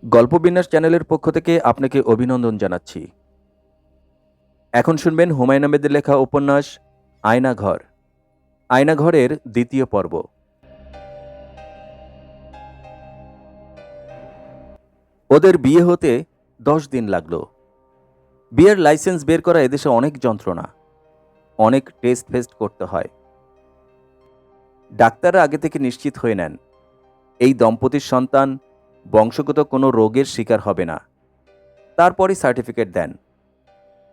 গল্পবিন্যাস চ্যানেলের পক্ষ থেকে আপনাকে অভিনন্দন জানাচ্ছি। এখন শুনবেন হুমায়ুন আহমেদের লেখা উপন্যাস আয়নাঘর। আয়নাঘরের দ্বিতীয় পর্ব। ওদের বিয়ে হতে 10 দিন লাগলো। বিয়ের লাইসেন্স বের করা এদেশে অনেক যন্ত্রণা, অনেক টেস্ট ফেস্ট করতে হয়। ডাক্তাররা আগে থেকে নিশ্চিত হয়ে নেন এই দম্পতির সন্তান বংশগত কোনো রোগের শিকার হবে না। তারপরই সার্টিফিকেট দেন।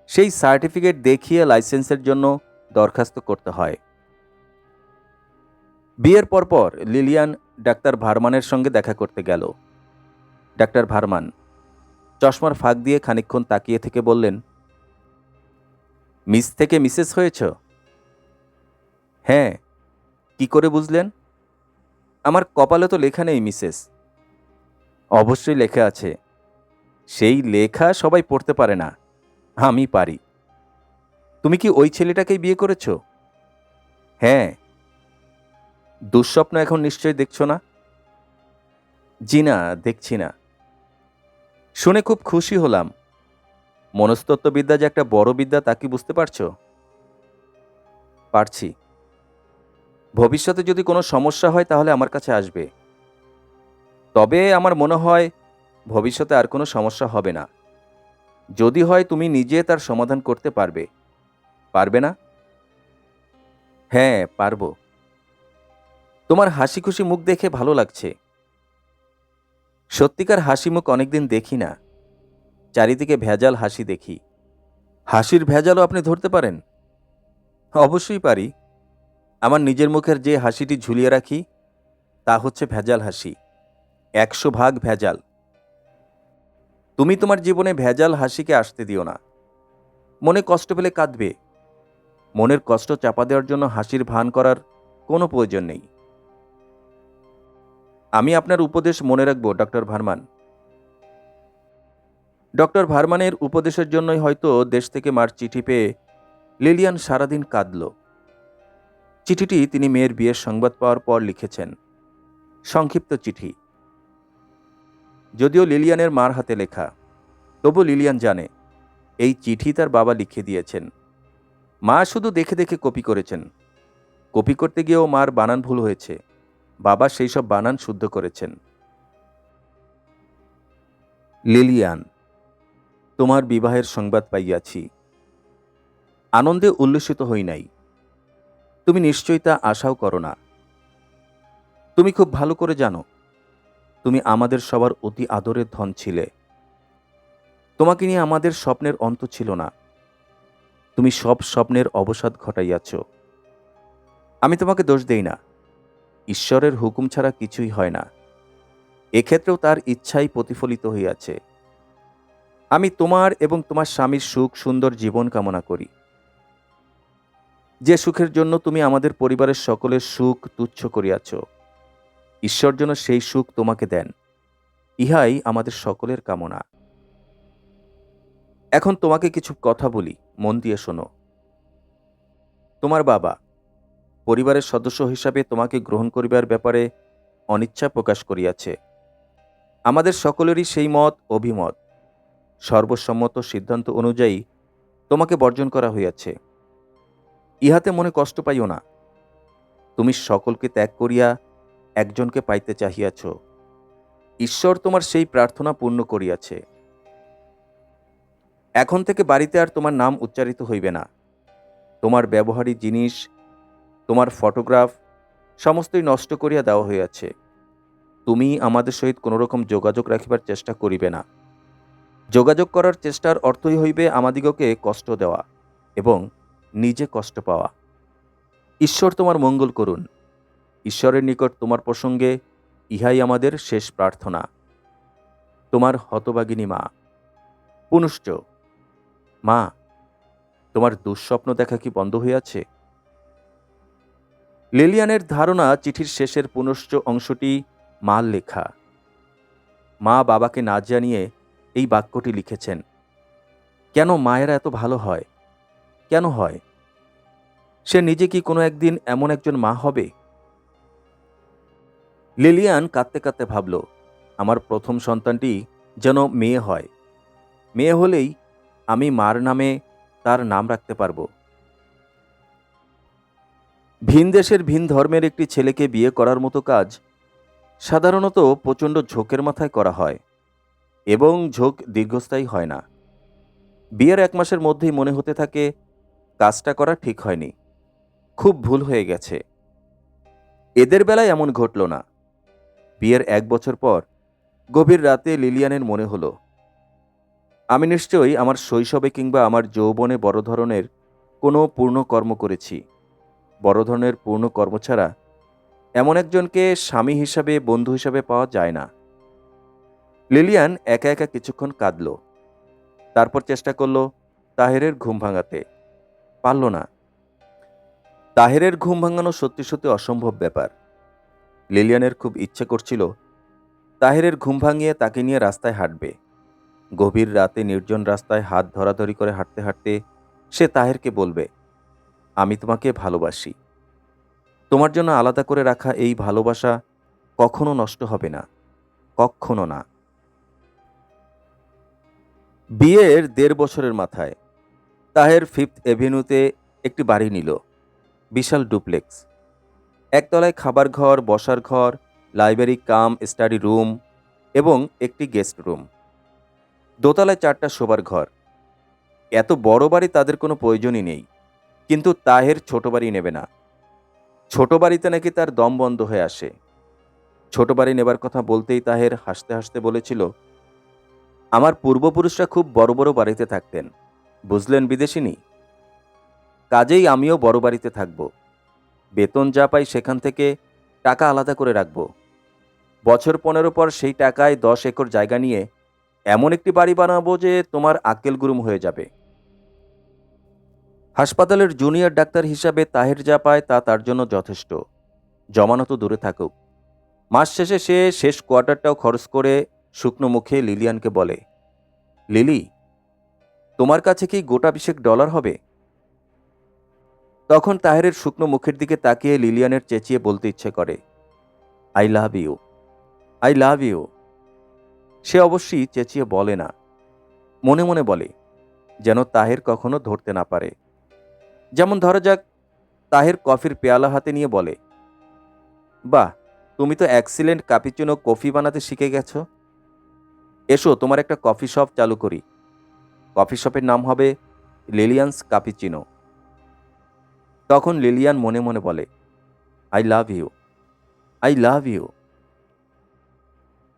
সেই সার্টিফিকেট দেখিয়ে লাইসেন্সের জন্য দরখাস্ত করতে হয়। বিয়ের পরপর লিলিয়ান ডাক্তার ভারমানের সঙ্গে দেখা করতে গেল। ডাক্তার ভারমান চশমার ফাঁক দিয়ে খানিকক্ষণ তাকিয়ে থেকে বললেন, মিস থেকে মিসেস হয়েছ? হ্যাঁ। কি করে বুঝলেন? আমার কপালে তো লেখা নেই মিসেস। অবশ্যই লেখা আছে। সেই লেখা সবাই পড়তে পারে না, আমি পারি। তুমি কি ওই ছেলেটাকেই বিয়ে করেছ? হ্যাঁ। দুঃস্বপ্ন এখন নিশ্চয়ই দেখছো না? জি না, দেখছি না। শুনে খুব খুশি হলাম। মনস্তত্ত্ববিদ্যা যে একটা বড় বিদ্যা তা কি বুঝতে পারছো? পারছি। ভবিষ্যতে যদি কোনো সমস্যা হয় তাহলে আমার কাছে আসবে। তবে আমার মনে হয় ভবিষ্যতে আর কোনো সমস্যা হবে না। যদি হয় তুমি নিজে তার সমাধান করতে পারবে। পারবে না? হ্যাঁ, পারবো। তোমার হাসি খুশি মুখ দেখে ভালো লাগছে। সত্যিকার হাসি মুখ অনেকদিন দেখি না। চারিদিকে ভেজাল হাসি দেখি। হাসির ভেজালও আপনি ধরতে পারেন? অবশ্যই পারি। আমার নিজের মুখের যে হাসিটি ঝুলিয়ে রাখি তা হচ্ছে ভেজাল হাসি। 100 ভাগ ভেজাল। তুমি তোমার জীবনে ভেজাল হাসিকে আসতে দিও না। মনে কষ্ট পেলে কাঁদবে। মনের কষ্ট চাপা দেওয়ার জন্য হাসির ভান করার কোনো প্রয়োজন নেই। আমি আপনার উপদেশ মনে রাখব, ডক্টর ভারমান। ডক্টর ভারমানের উপদেশের জন্যই হয়তো দেশ থেকে মার চিঠি পেয়ে লিলিয়ান সারাদিন কাঁদল। চিঠিটি তিনি মেয়ের বিয়ের সংবাদ পাওয়ার পর লিখেছেন। সংক্ষিপ্ত চিঠি। যদিও লিলিয়ানের মার হাতে লেখা, তবু লিলিয়ান জানে এই চিঠি তার বাবা লিখে দিয়েছেন। মা শুধু দেখে দেখে কপি করেছেন। কপি করতে গিয়েও মার বানান ভুল হয়েছে। বাবা সেই সব বানান শুদ্ধ করেছেন। লিলিয়ান, তোমার বিবাহের সংবাদ পাইয়াছি। আনন্দে উল্লসিত হই নাই। তুমি নিশ্চয়ই তা আশাও করো না। তুমি খুব ভালো করে জানো তুমি আমাদের সবার অতি আদরের ধন ছিলে। তোমাকে নিয়ে আমাদের স্বপ্নের অন্ত ছিল না। তুমি সব স্বপ্নের অবসাদ ঘটাইয়াছ। আমি তোমাকে দোষ দেই না। ঈশ্বরের হুকুম ছাড়া কিছুই হয় না। এক্ষেত্রেও তার ইচ্ছাই প্রতিফলিত হইয়াছে। আমি তোমার এবং তোমার স্বামীর সুখ সুন্দর জীবন কামনা করি। যে সুখের জন্য তুমি আমাদের পরিবারের সকলের সুখ তুচ্ছ করিয়াছ, ঈশ্বর যেন সেই সুখ তোমাকে দেন, ইহাই আমাদের সকলের কামনা। এখন তোমাকে কিছু কথা বলি, মন দিয়ে শোনো। তোমার বাবা পরিবারের সদস্য হিসাবে তোমাকে গ্রহণ করিবার ব্যাপারে অনিচ্ছা প্রকাশ করিয়াছে। আমাদের সকলেরই সেই মত অভিমত। সর্বসম্মত সিদ্ধান্ত অনুযায়ী তোমাকে বর্জন করা হইয়াছে। ইহাতে মনে কষ্ট পাইও না। তুমি সকলকে ত্যাগ করিয়া একজনকে পাইতে চাহিয়াছ। ঈশ্বর তোমার সেই প্রার্থনা পূর্ণ করিয়াছে। এখন থেকে বাড়িতে আর তোমার নাম উচ্চারিত হইবে না। তোমার ব্যবহারী জিনিস, তোমার ফটোগ্রাফ সমস্তই নষ্ট করিয়া দেওয়া হইয়াছে। তুমি আমাদের সহিত কোনোরকম যোগাযোগ রাখিবার চেষ্টা করিবে না। যোগাযোগ করার চেষ্টার অর্থই হইবে আমাদিগকে কষ্ট দেওয়া এবং নিজে কষ্ট পাওয়া। ঈশ্বর তোমার মঙ্গল করুন। ঈশ্বরের নিকট তোমার প্রসঙ্গে ইহাই আমাদের শেষ প্রার্থনা। তোমার হতভাগিনী মা। পুনশ্চ, মা, তোমার দুঃস্বপ্ন দেখা কি বন্ধ হইয়াছে? লিলিয়ানের ধারণা চিঠির শেষের পুনশ্চ অংশটি মার লেখা। মা বাবাকে না জানিয়ে এই বাক্যটি লিখেছেন। কেন মায়েরা এত ভালো হয়? কেন হয়? সে নিজে কি কোনো একদিন এমন একজন মা হবে? লিলিয়ান কাঁদতে কাঁদতে ভাবল, আমার প্রথম সন্তানটি যেন মেয়ে হয়। মেয়ে হলেই আমি মার নামে তার নাম রাখতে পারবো। ভিন দেশের ভিন ধর্মের একটি ছেলেকে বিয়ে করার মতো কাজ সাধারণত প্রচণ্ড ঝোঁকের মাথায় করা হয় এবং ঝোঁক দীর্ঘস্থায়ী হয় না। বিয়ের 1 মাসের মধ্যেই মনে হতে থাকে কাজটা করা ঠিক হয়নি, খুব ভুল হয়ে গেছে। এদের বেলায় এমন ঘটল না। বিয়ের 1 বছর পর গভীর রাতে লিলিয়ানের মনে হলো, আমি নিশ্চয়ই আমার শৈশবে কিংবা আমার যৌবনে বড় ধরনের কোনো পূর্ণ কর্ম করেছি। বড় ধরনের পূর্ণ কর্ম ছাড়া এমন একজনকে স্বামী হিসাবে, বন্ধু হিসাবে পাওয়া যায় না। লিলিয়ান একা একা কিছুক্ষণ কাঁদল। তারপর চেষ্টা করল তাহেরের ঘুম ভাঙাতে। পারল না। তাহেরের ঘুম ভাঙানো সত্যি সত্যি অসম্ভব ব্যাপার। লিলিয়ানের খুব ইচ্ছে করছিল তাহেরের ঘুম ভাঙিয়ে তাকে নিয়ে রাস্তায় হাঁটবে। গভীর রাতে নির্জন রাস্তায় হাত ধরাধরি করে হাঁটতে হাঁটতে সে তাহেরকে বলবে, আমি তোমাকে ভালোবাসি। তোমার জন্য আলাদা করে রাখা এই ভালোবাসা কখনো নষ্ট হবে না, কক্ষনো না। বিয়ের 1.5 বছরের মাথায় তাহের 5th এভিনিউতে একটি বাড়ি নিল। বিশাল ডুপ্লেক্স। একতলায় খাবার ঘর, বসার ঘর, লাইব্রেরি কাম স্টাডি রুম এবং একটি গেস্ট রুম। দোতলায় 4টা শোবার ঘর। এত বড় বাড়ি তাদের কোনো প্রয়োজনই নেই। কিন্তু তাহের ছোট বাড়ি নেবে না। ছোট বাড়িতে নাকি তার দম বন্ধ হয়ে আসে। ছোট বাড়ি নেবার কথা বলতেই তাহের হাসতে হাসতে বলেছিল, আমার পূর্বপুরুষরা খুব বড় বড় বাড়িতে থাকতেন, বুঝলেন বিদেশিনী? কাজেই আমিও বড় বাড়িতে থাকব। বেতন যা পাই সেখান থেকে টাকা আলাদা করে রাখব। বছর 15 পর সেই টাকায় 10 একর জায়গা নিয়ে এমন একটি বাড়ি বানাবো যে তোমার আক্কেল গুরুম হয়ে যাবে। হাসপাতালের জুনিয়র ডাক্তার হিসাবে তাহের যা পায় তা তার জন্য যথেষ্ট। জমানো তো দূরে থাকুক, মাস শেষে সে শেষ কোয়ার্টারটাও খরচ করে শুকনো মুখে লিলিয়ানকে বলে, লিলি, তোমার কাছে কি গোটা $20 হবে? তখন তাহেরের শুকনো মুখের দিকে তাকিয়ে লিলিয়ানের চেঁচিয়ে বলতে ইচ্ছে করে, I love you, I love you. সে অবশ্যই চেঁচিয়ে বলে না, মনে মনে বলে, যেন তাহের কখনো ধরতে না পারে। যেমন ধরা যাক, তাহের কফির পেয়ালা হাতে নিয়ে বলে, বাহ, তুমি তো এক্সিলেন্ট ক্যাপুচিনো কফি বানাতে শিখে গেছো। এসো তোমার একটা কফি শপ চালু করি। কফি শপের নাম হবে লিলিয়ানস ক্যাপুচিনো। তখন লিলিয়ান মনে মনে বলে, I love you, I love you.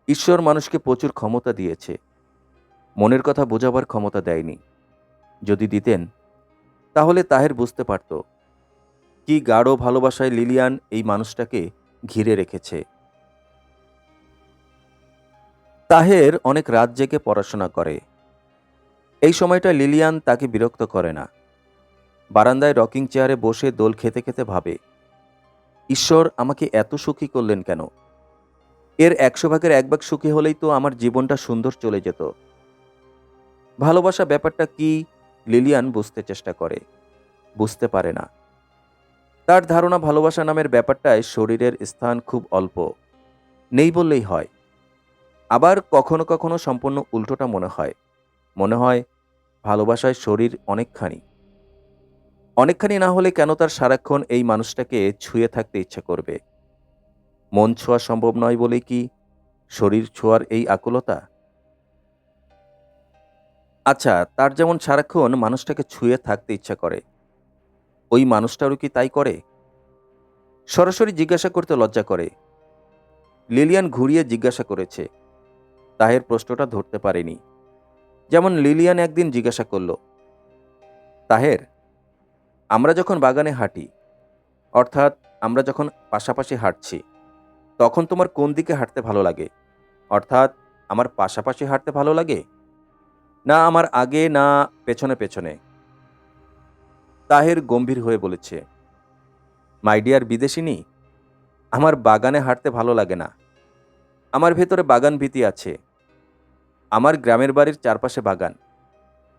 ঈশ্বর মানুষকে প্রচুর ক্ষমতা দিয়েছে, মনের কথা বোঝাবার ক্ষমতা দেয়নি। যদি দিতেন তাহলে তাহের বুঝতে পারত কি গাঢ় ভালোবাসায় লিলিয়ান এই মানুষটাকে ঘিরে রেখেছে। তাহের অনেক রাত জেগে পড়াশোনা করে। এই সময়টা লিলিয়ান তাকে বিরক্ত করে না। বারান্দায় রকিং চেয়ারে বসে দোল খেতে খেতে ভাবে, ঈশ্বর আমাকে এত সুখী করলেন কেন? এর 100 ভাগের 1 ভাগ সুখী হলেই তো আমার জীবনটা সুন্দর চলে যেত। ভালোবাসা ব্যাপারটা কি লিলিয়ান বুঝতে চেষ্টা করে, বুঝতে পারে না। তার ধারণা ভালোবাসা নামের ব্যাপারটায় শরীরের স্থান খুব অল্প, নেই বললেই হয়। আবার কখনো কখনো সম্পূর্ণ উল্টোটা মনে হয়। মনে হয় ভালোবাসায় শরীর অনেকখানি। অনেকখানি না হলে কেন তার সারাক্ষণ এই মানুষটাকে ছুঁয়ে থাকতে ইচ্ছা করবে? মন ছোঁয়া সম্ভব নয় বলেই কি শরীর ছোঁয়ার এই আকুলতা? আচ্ছা, তার যেমন সারাক্ষণ মানুষটাকে ছুঁয়ে থাকতে ইচ্ছা করে, ওই মানুষটারও কি তাই করে? সরাসরি জিজ্ঞাসা করতে লজ্জা করে। লিলিয়ান ঘুরিয়ে জিজ্ঞাসা করেছে। তাহের প্রশ্নটা ধরতে পারেনি। যেমন লিলিয়ান একদিন জিজ্ঞাসা করল, তাহের, আমরা যখন বাগানে হাঁটি, অর্থাৎ আমরা যখন পাশাপাশি হাঁটছি, তখন তোমার কোন দিকে হাঁটতে ভালো লাগে? অর্থাৎ আমার পাশাপাশি হাঁটতে ভালো লাগে, না আমার আগে, না পেছনে পেছনে? তাহের গম্ভীর হয়ে বলেছে, মাই ডিয়ার বিদেশিনী, আমার বাগানে হাঁটতে ভালো লাগে না। আমার ভেতরে বাগান ভীতি আছে। আমার গ্রামের বাড়ির চারপাশে বাগান।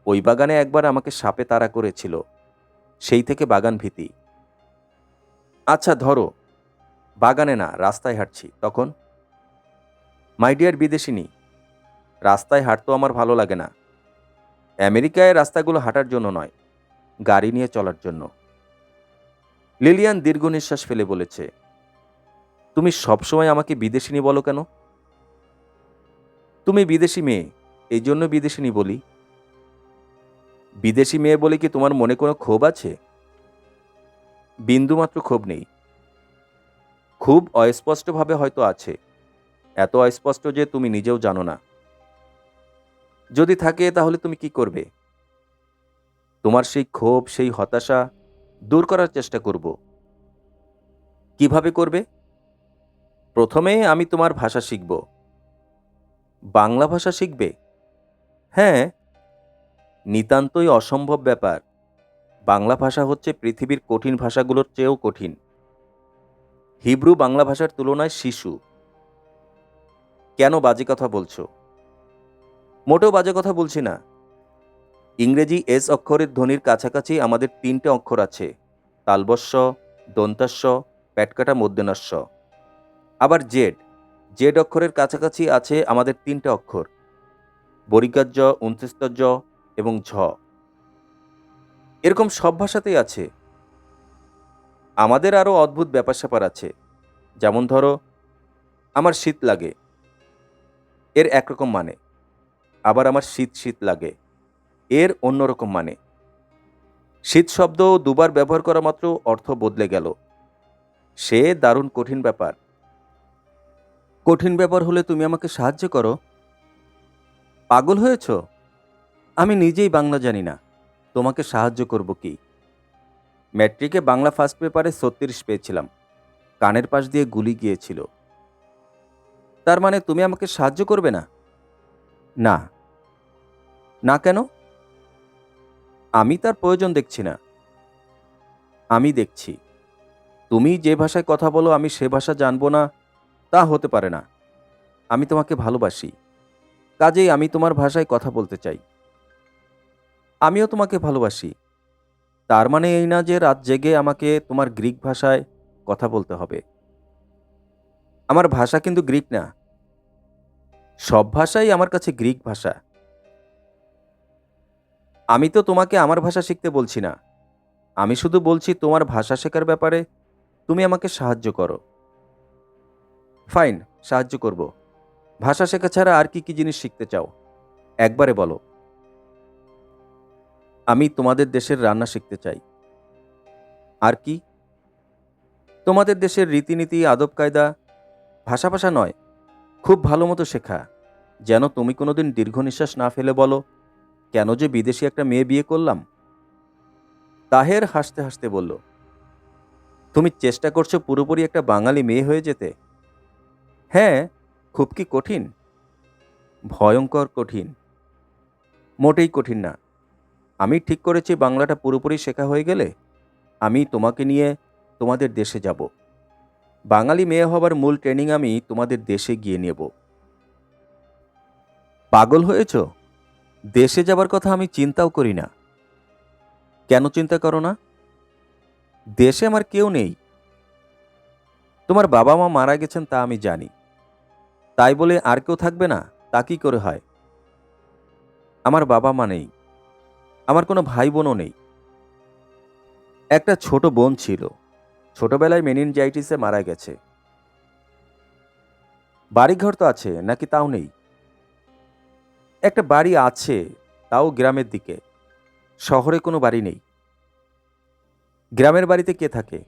ওই বাগানে একবার আমাকে সাপে তাড়া করেছিল, সেই থেকে বাগান ভীতি। আচ্ছা ধরো বাগানে না, রাস্তায় হাঁটছি, তখন? মাই ডিয়ার বিদেশিনী, রাস্তায় হাঁটতেও আমার ভালো লাগে না। আমেরিকায় রাস্তাগুলো হাঁটার জন্য নয়, গাড়ি নিয়ে চলার জন্য। লিলিয়ান দীর্ঘ নিঃশ্বাস ফেলে বলেছে, তুমি সবসময় আমাকে বিদেশিনী বলো কেন? তুমি বিদেশি মেয়ে, এই জন্য বিদেশিনী বলি। বিদেশি মেয়ে বলে কি তোমার মনে কোনো ক্ষোভ আছে? বিন্দুমাত্র ক্ষোভ নেই। খুব অস্পষ্টভাবে হয়তো আছে, এত অস্পষ্ট যে তুমি নিজেও জানো না। যদি থাকে তাহলে তুমি কি করবে? তোমার সেই ক্ষোভ, সেই হতাশা দূর করার চেষ্টা করব। কিভাবে করবে? প্রথমে আমি তোমার ভাষা শিখব। বাংলা ভাষা শিখবে? হ্যাঁ, নিতান্তই অসম্ভব ব্যাপার। বাংলা ভাষা হচ্ছে পৃথিবীর কঠিন ভাষাগুলোর চেয়েও কঠিন। হিব্রু বাংলা ভাষার তুলনায় শিশু। কেন বাজে কথা বলছো? মোটেও বাজে কথা বলছি না। ইংরেজি এস অক্ষরের ধ্বনির কাছাকাছি আমাদের 3টে অক্ষর আছে, তালবস্য, দন্তাস্য, প্যাটকাটা মূর্ধন্যাস্য। আবার জেড, জেড অক্ষরের কাছাকাছি আছে আমাদের 3টে অক্ষর, বরিগাজ্য, উনত্রিস্তজ্য এবং ঝ। এরকম সব ভাষাতেই আছে। আমাদের আরও অদ্ভুত ব্যাপার স্যাপার আছে। যেমন ধরো, আমার শীত লাগে, এর একরকম মানে। আবার আমার শীত শীত লাগে, এর অন্যরকম মানে। শীত শব্দ দুবার ব্যবহার করা মাত্র অর্থ বদলে গেল। সে দারুণ কঠিন ব্যাপার। কঠিন ব্যাপার হলে তুমি আমাকে সাহায্য করো। পাগল হয়েছ? আমি নিজেই বাংলা জানি না, তোমাকে সাহায্য করব কি? ম্যাট্রিকে বাংলা ফার্স্ট পেপারে 36 পেয়েছিলাম, কানের পাশ দিয়ে গুলি গিয়েছিল। তার মানে তুমি আমাকে সাহায্য করবে না? না। না কেন? আমি তার প্রয়োজন দেখছি না। আমি দেখছি। তুমি যে ভাষায় কথা বলো আমি সে ভাষা জানবো না, তা হতে পারে না। আমি তোমাকে ভালোবাসি, কাজেই আমি তোমার ভাষায় কথা বলতে চাই। আমিও তোমাকে ভালোবাসি। তার মানে এই না যে রাত জেগে আমাকে তোমার গ্রিক ভাষায় কথা বলতে হবে। আমার ভাষা কিন্তু গ্রিক না। সব ভাষাই আমার কাছে গ্রিক ভাষা। আমি তো তোমাকে আমার ভাষা শিখতে বলছি না। আমি শুধু বলছি তোমার ভাষা শেখার ব্যাপারে তুমি আমাকে সাহায্য করো। ফাইন, সাহায্য করব। ভাষা শেখা ছাড়া আর কি কি জিনিস শিখতে চাও? একবারে বলো। আমি তোমাদের দেশের রান্না শিখতে চাই। আর কি? তোমাদের দেশের রীতিনীতি, আদব কায়দা, ভাষা ভাষা নয়, খুব ভালো মতো শেখা, যেন তুমি কোনোদিন দীর্ঘ নিঃশ্বাস না ফেলে বলো, কেন যে বিদেশি একটা মেয়ে বিয়ে করলাম। তাহের হাসতে হাসতে বলল, তুমি চেষ্টা করছো পুরোপুরি একটা বাঙালি মেয়ে হয়ে যেতে? হ্যাঁ। খুব কি কঠিন? ভয়ঙ্কর কঠিন। মোটেই কঠিন না। আমি ঠিক করেছি বাংলাটা পুরোপুরি শেখা হয়ে গেলে আমি তোমাকে নিয়ে তোমাদের দেশে যাব। বাঙালি মেয়ে হবার মূল ট্রেনিং আমি তোমাদের দেশে গিয়ে নেব। পাগল হয়েছ? দেশে যাবার কথা আমি চিন্তাও করি না। কেন চিন্তা করো না? দেশে আমার কেউ নেই। তোমার বাবা মা মারা গেছেন তা আমি জানি, তাই বলে আর কেউ থাকবে না তা কি করে হয়? আমার বাবা মা নেই, আমার কোনো ভাই বোনও নেই। একটা ছোট বোন ছিল, ছোটবেলায় মেনিনজাইটিসে মারা গেছে। বাড়িঘর তো আছে নাকি তাও নেই? একটা বাড়ি আছে, তাও গ্রামের দিকে। শহরে কোনো বাড়ি নেই। গ্রামের বাড়িতে কে থাকে?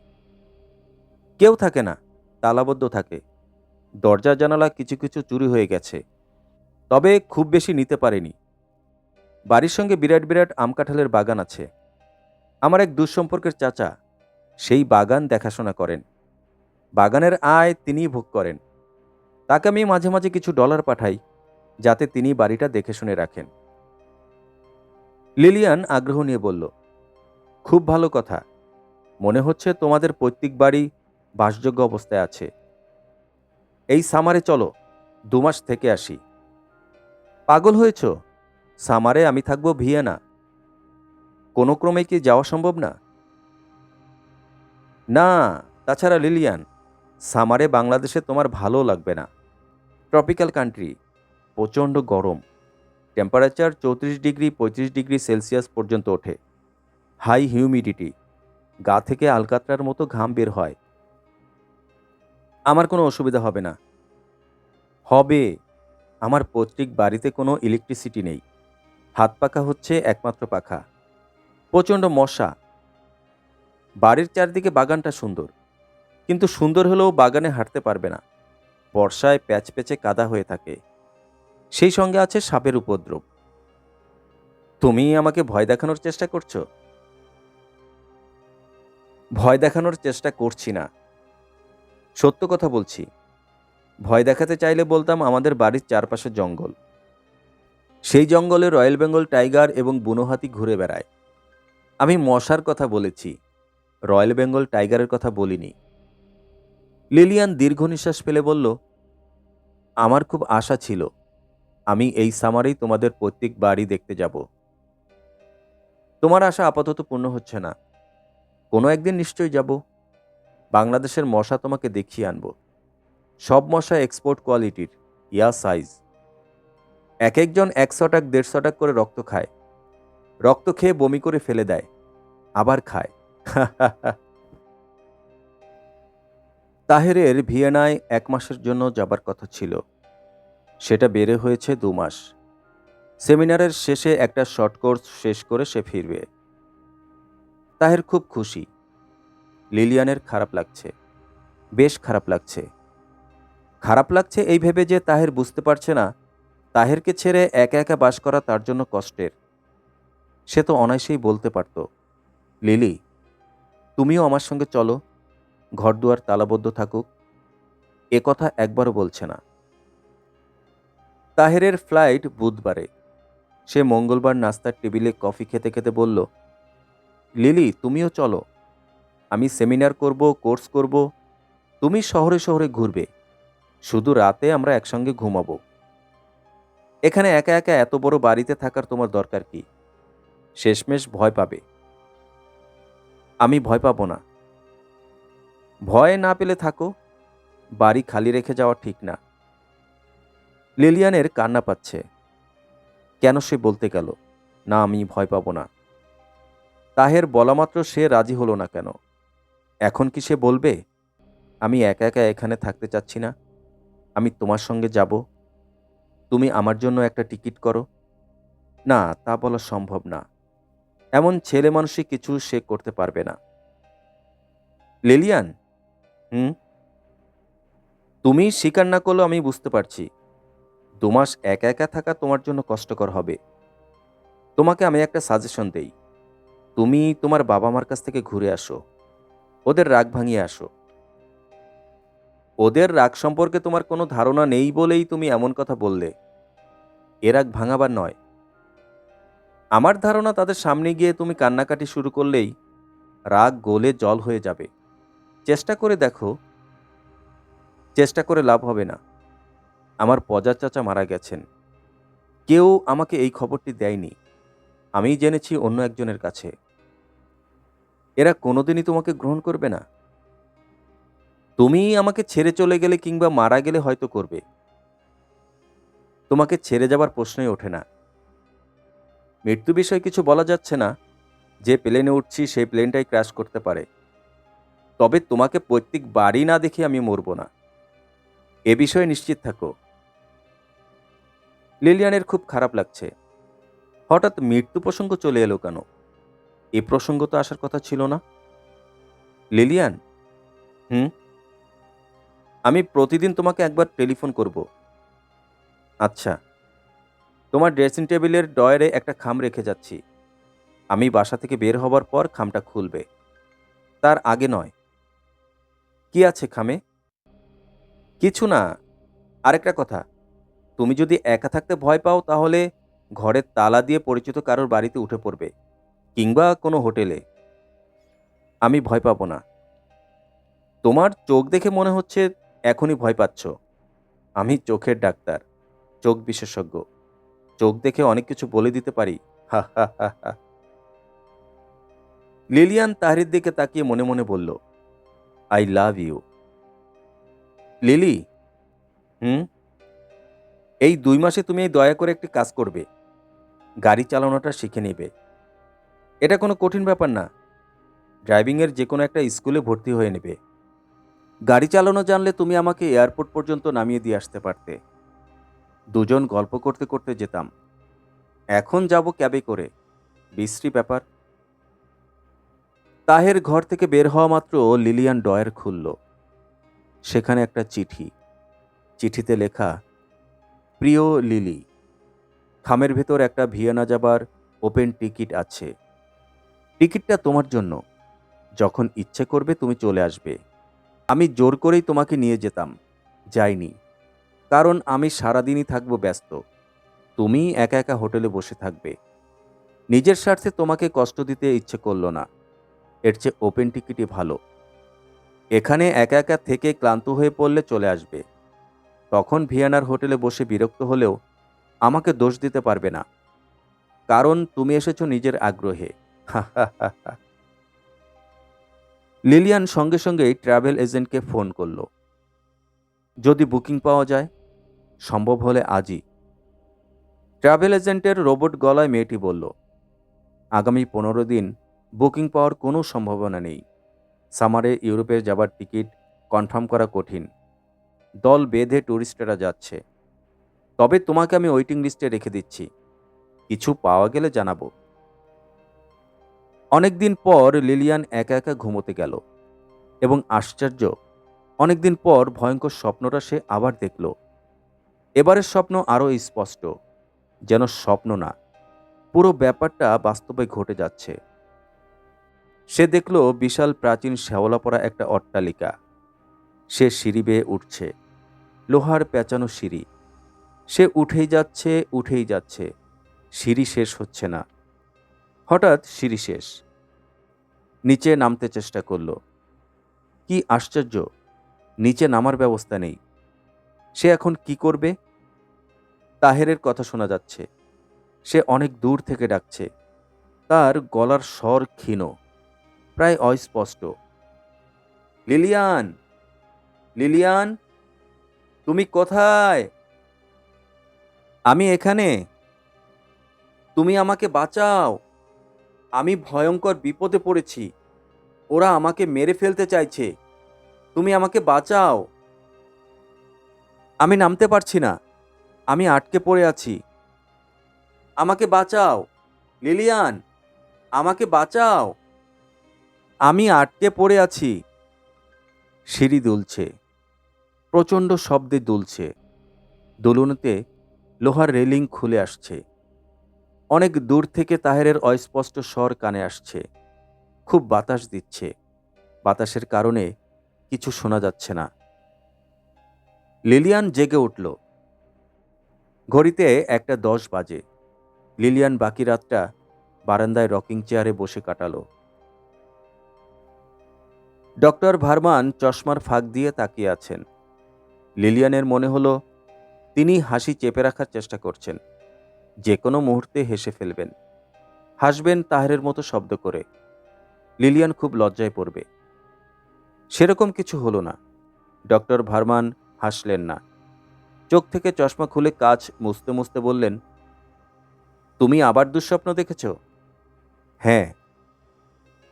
কেউ থাকে না, তালাবদ্ধ থাকে। দরজা জানালা কিছু কিছু চুরি হয়ে গেছে, তবে খুব বেশি নিতে পারেনি। বাড়ির সঙ্গে বিরাট বিরাট আম কাঁঠালের বাগান আছে। আমার এক দুঃসম্পর্কের চাচা সেই বাগান দেখাশোনা করেন। বাগানের আয় তিনিই ভোগ করেন। তাকে আমি মাঝে মাঝে কিছু ডলার পাঠাই, যাতে তিনি বাড়িটা দেখে শুনে রাখেন। লিলিয়ান আগ্রহ নিয়ে বলল, খুব ভালো কথা। মনে হচ্ছে তোমাদের পৈতৃক বাড়ি বাসযোগ্য অবস্থায় আছে। এই সামারে চলো, 2 মাস থেকে আসি। পাগল হয়েছ? সামারে আমি থাকবো ভিয়েনা। কোনো ক্রমে কি যাওয়া সম্ভব না? না। তাছাড়া লিলিয়ান, সামারে বাংলাদেশে তোমার ভালো লাগবে না। ট্রপিক্যাল কান্ট্রি, প্রচণ্ড গরম। টেম্পারেচার 34 ডিগ্রি 35 ডিগ্রি সেলসিয়াস পর্যন্ত ওঠে। হাই হিউমিডিটি, গা থেকে আলকাতরার মতো ঘাম বের হয়। আমার কোনো অসুবিধা হবে না। হবে। আমার পৈতৃক বাড়িতে কোনো ইলেকট্রিসিটি নেই। হাত পাখা হচ্ছে একমাত্র পাখা। প্রচণ্ড মশা। বাড়ির চারদিকে বাগানটা সুন্দর, কিন্তু সুন্দর হলেও বাগানে হাঁটতে পারবে না। বর্ষায় প্যাচপ্যাচে কাদা হয়ে থাকে। সেই সঙ্গে আছে সাপের উপদ্রব। তুমি আমাকে ভয় দেখানোর চেষ্টা করছো? ভয় দেখানোর চেষ্টা করছি না, সত্য কথা বলছি। ভয় দেখাতে চাইলে বলতাম আমাদের বাড়ির চারপাশে জঙ্গল। সেই জঙ্গলে রয়্যাল বেঙ্গল টাইগার এবং বুনো হাতি ঘুরে বেড়ায়। আমি মশার কথা বলেছি, রয়্যাল বেঙ্গল টাইগারের কথা বলিনি। লিলিয়ান দীর্ঘ নিঃশ্বাস ফেলে বলল, আমার খুব আশা ছিল আমি এই সামারেই তোমাদের পৈতৃক বাড়ি দেখতে যাব। তোমার আশা আপাতত পূর্ণ হচ্ছে না। কোনো একদিন নিশ্চয়ই যাব। বাংলাদেশের মশা তোমাকে দেখিয়ে আনব। সব মশা এক্সপোর্ট কোয়ালিটির, ইয়া সাইজ। এক একজন 100 টাক 150 টাক করে রক্ত খায়। রক্ত খেয়ে বমি করে ফেলে দেয়, আবার খায়। তাহেরের ভিয়েনায় 1 মাসের জন্য যাবার কথা ছিল, সেটা বেড়ে হয়েছে 2 মাস। সেমিনারের শেষে একটা শর্ট কোর্স শেষ করে সে ফিরবে। তাহের খুব খুশি। লিলিয়ানের খারাপ লাগছে, বেশ খারাপ লাগছে। খারাপ লাগছে এই ভেবে যে তাহের বুঝতে পারছে না তাহেরকে ছেড়ে একা একা বাস করা তার জন্য কষ্টের। সে তো অনায়াসেই বলতে পারত, লিলি তুমিও আমার সঙ্গে চলো, ঘরদুয়ার তালাবদ্ধ থাকুক। এ কথা একবারও বলছে না। তাহেরের ফ্লাইট বুধবারে। সে মঙ্গলবার নাস্তার টেবিলে কফি খেতে খেতে বলল, লিলি তুমিও চলো। আমি সেমিনার করব, কোর্স করব, তুমি শহরে শহরে ঘুরবে, শুধু রাতে আমরা একসঙ্গে ঘুমাবো। এখানে একা একা এত বড় বাড়িতে থাকার তোমার দরকার কি? শেষমেশ ভয় পাবে। আমি ভয় পাবো না। ভয় না পেলে থাকো, বাড়ি খালি রেখে যাওয়া ঠিক না। লিলিয়ানের কান্না পাচ্ছে। কেন সে বলতে গেল না আমি ভয় পাবো না? তাহের বলা মাত্র সে রাজি হলো না কেন? এখন কি সে বলবে, আমি একা একা এখানে থাকতে চাচ্ছি না, আমি তোমার সঙ্গে যাব, তুমি আমার জন্য একটা টিকিট করো? না, তা বলা সম্ভব না। এমন ছেলে মানুষই কিছু সে করতে পারবে না। লিলিয়ান, হুম, তুমি স্বীকার না করলেও আমি বুঝতে পারছি 2 মাস একা একা থাকা তোমার জন্য কষ্টকর হবে। তোমাকে আমি একটা সাজেশন দেই, তুমি তোমার বাবা মার কাছ থেকে ঘুরে আসো, ওদের রাগ ভাঙিয়ে আসো। ওদের রাগ সম্পর্কে তোমার কোনো ধারণা নেই বলেই তুমি এমন কথা বললে। এ রাগ ভাঙাবার নয়। আমার ধারণা তাদের সামনে গিয়ে তুমি কান্নাকাটি শুরু করলেই রাগ গলে জল হয়ে যাবে। চেষ্টা করে দেখো। চেষ্টা করে লাভ হবে না। আমার পজা চাচা মারা গেছেন। কেউ আমাকে এই খবরটি দেয়নি, আমিই জেনেছি অন্য একজনের কাছে। এরা কোনোদিনই তোমাকে গ্রহণ করবে না। তুমি আমাকে ছেড়ে চলে গেলে কিংবা মারা গেলে হয়তো করবে। তোমাকে ছেড়ে যাবার প্রশ্নই ওঠে না। মৃত্যু বিষয়ে কিছু বলা যাচ্ছে না। যে প্লেনে উঠছি সেই প্লেনটাই ক্র্যাশ করতে পারে। তবে তোমাকে পৈতৃক বাড়ি না দেখে আমি মরব না, এ বিষয়ে নিশ্চিত থাকো। লিলিয়ানের খুব খারাপ লাগছে। হঠাৎ মৃত্যু প্রসঙ্গ চলে এলো কেন? এ প্রসঙ্গ তো আসার কথা ছিল না। লিলিয়ান, হুম, আমি প্রতিদিন তোমাকে একবার টেলিফোন করব। আচ্ছা, তোমার ড্রেসিং টেবিলের ডয়ারে একটা খাম রেখে যাচ্ছি। আমি বাসা থেকে বের হবার পর খামটা খুলবে, তার আগে নয়। কি আছে খামে? কিছু না। আরেকটা কথা, তুমি যদি একা থাকতে ভয় পাও তাহলে ঘরের তালা দিয়ে পরিচিত কারোর বাড়িতে উঠে পড়বে, কিংবা কোনো হোটেলে। আমি ভয় পাবো না। তোমার চোখ দেখে মনে হচ্ছে এখনই ভয় পাচ্ছ। আমি চোখের ডাক্তার, চোখ বিশেষজ্ঞ। চোখ দেখে অনেক কিছু বলে দিতে পারি। হা হা হা হা। লিলিয়ান তাহরির দিকে তাকিয়ে মনে মনে বলল, আই লাভ ইউ। লিলি, হুম, এই 2 মাসে তুমি এই দয়া করে একটি কাজ করবে, গাড়ি চালানোটা শিখে নেবে। এটা কোনো কঠিন ব্যাপার না। ড্রাইভিংয়ের যে কোনো একটা স্কুলে ভর্তি হয়ে নেবে। গাড়ি চালানো জানলে তুমি আমাকে এয়ারপোর্ট পর্যন্ত নামিয়ে দিয়ে আসতে পারতে। দুজন গল্প করতে করতে যেতাম। এখন যাব ক্যাবে করে। বিশ্রী ব্যাপার। তাহের ঘর থেকে বের হওয়া মাত্র লিলিয়ান ড্রয়ার খুলল। সেখানে একটা চিঠি। চিঠিতে লেখা, প্রিয় লিলি, খামের ভেতর একটা ভিয়েনা যাবার ওপেন টিকিট আছে। টিকিটটা তোমার জন্য। যখন ইচ্ছে করবে তুমি চলে আসবে। আমি জোর করেই তোমাকে নিয়ে যেতাম, যাইনি, কারণ আমি সারাদিনই থাকবো ব্যস্ত। তুমি একা একা হোটেলে বসে থাকবে। নিজের স্বার্থে তোমাকে কষ্ট দিতে ইচ্ছে করল না। এর চেয়ে ওপেন টিকিটই ভালো। এখানে একা একা থেকে ক্লান্ত হয়ে পড়লে চলে আসবে। তখন ভিয়েনার হোটেলে বসে বিরক্ত হলেও আমাকে দোষ দিতে পারবে না, কারণ তুমি এসেছো নিজের আগ্রহে। লিলিয়ান সঙ্গে সঙ্গেই ট্রাভেল এজেন্টকে ফোন করল। যদি বুকিং পাওয়া যায়, সম্ভব হলে আজই। ট্রাভেল এজেন্টের রোবট গলায় মেয়েটি বলল, আগামী 15 দিন বুকিং পাওয়ার কোনো সম্ভাবনা নেই। সামারে ইউরোপে যাবার টিকিট কনফার্ম করা কঠিন। দল বেঁধে ট্যুরিস্টরা যাচ্ছে। তবে তোমাকে আমি ওয়েটিং লিস্টে রেখে দিচ্ছি। কিছু পাওয়া গেলে জানাবো। অনেকদিন পর লিলিয়ান একা একা ঘুমোতে গেল এবং আশ্চর্য, অনেকদিন পর ভয়ঙ্কর স্বপ্নটা সে আবার দেখল। এবারের স্বপ্ন আরও স্পষ্ট, যেন স্বপ্ন না, পুরো ব্যাপারটা বাস্তবে ঘটে যাচ্ছে। সে দেখল বিশাল প্রাচীন শ্যাওলা পড়া একটা অট্টালিকা। সে সিঁড়ি বেয়ে উঠছে, লোহার পেঁচানো সিঁড়ি। সে উঠেই যাচ্ছে, সিঁড়ি শেষ হচ্ছে না। হঠাৎ সিঁড়ি শেষ। নিচে নামতে চেষ্টা করল। কি আশ্চর্য, নিচে নামার ব্যবস্থা নেই। সে এখন কি করবে? তাহেরের কথা শোনা যাচ্ছে। সে অনেক দূর থেকে ডাকছে। তার গলার স্বর ক্ষীণ, প্রায় অস্পষ্ট। লিলিয়ান, লিলিয়ান, তুমি কোথায়? আমি এখানে। তুমি আমাকে বাঁচাও। আমি ভয়ঙ্কর বিপদে পড়েছি। ওরা আমাকে মেরে ফেলতে চাইছে। তুমি আমাকে বাঁচাও। আমি নামতে পারছি না। আমি আটকে পড়ে আছি। আমাকে বাঁচাও, লিলিয়ান, আমাকে বাঁচাও। আমি আটকে পড়ে আছি। সিঁড়ি দুলছে, প্রচণ্ড শব্দে দুলছে। দোলনতে লোহার রেলিং খুলে আসছে। অনেক দূর থেকে তাহেরের অস্পষ্ট স্বর কানে আসছে। খুব বাতাস দিচ্ছে। বাতাসের কারণে কিছু শোনা যাচ্ছে না। লিলিয়ান জেগে উঠল। ঘড়িতে 1:10 বাজে। লিলিয়ান বাকি রাতটা বারান্দায় রকিং চেয়ারে বসে কাটালো। ডক্টর ভার্মান চশমার ফাঁক দিয়ে তাকিয়ে আছেন। লিলিয়ানের মনে হলো তিনি হাসি চেপে রাখার চেষ্টা করছেন। যে কোনো মুহূর্তে হেসে ফেলবেন, হাসবেন তাহেরের মতো শব্দ করে। লিলিয়ান খুব লজ্জায় পড়বে। সেরকম কিছু হলো না। ডক্টর ভার্মান হাসলেন না। চোখ থেকে চশমা খুলে কাঁচ মুছতে মুছতে বললেন, তুমি আবার দুঃস্বপ্ন দেখেছ? হ্যাঁ,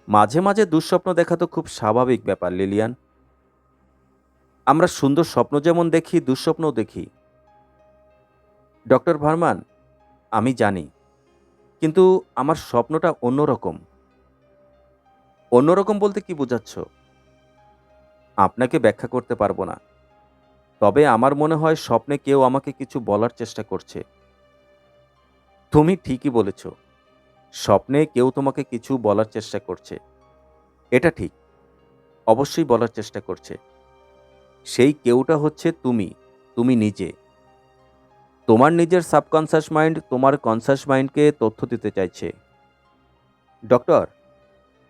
মাঝে মাঝে দুঃস্বপ্ন দেখা তো খুব স্বাভাবিক ব্যাপার লিলিয়ান। আমরা সুন্দর স্বপ্ন যেমন দেখি, দুঃস্বপ্নও দেখি। ডক্টর ভার্মান, আমি জানি, কিন্তু আমার স্বপ্নটা অন্যরকম। অন্যরকম বলতে কি বোঝাচ্ছ? আপনাকে ব্যাখ্যা করতে পারবো না। তবে আমার মনে হয় স্বপ্নে কেউ আমাকে কিছু বলার চেষ্টা করছে। তুমি ঠিকই বলেছ, স্বপ্নে কেউ তোমাকে কিছু বলার চেষ্টা করছে। এটা ঠিক, অবশ্যই বলার চেষ্টা করছে। সেই কেউটা হচ্ছে তুমি, তুমি নিজে। তোমার নিজের সাবকনশাস মাইন্ড তোমার কনশাস মাইন্ডকে তথ্য দিতে চাইছে। ডক্টর,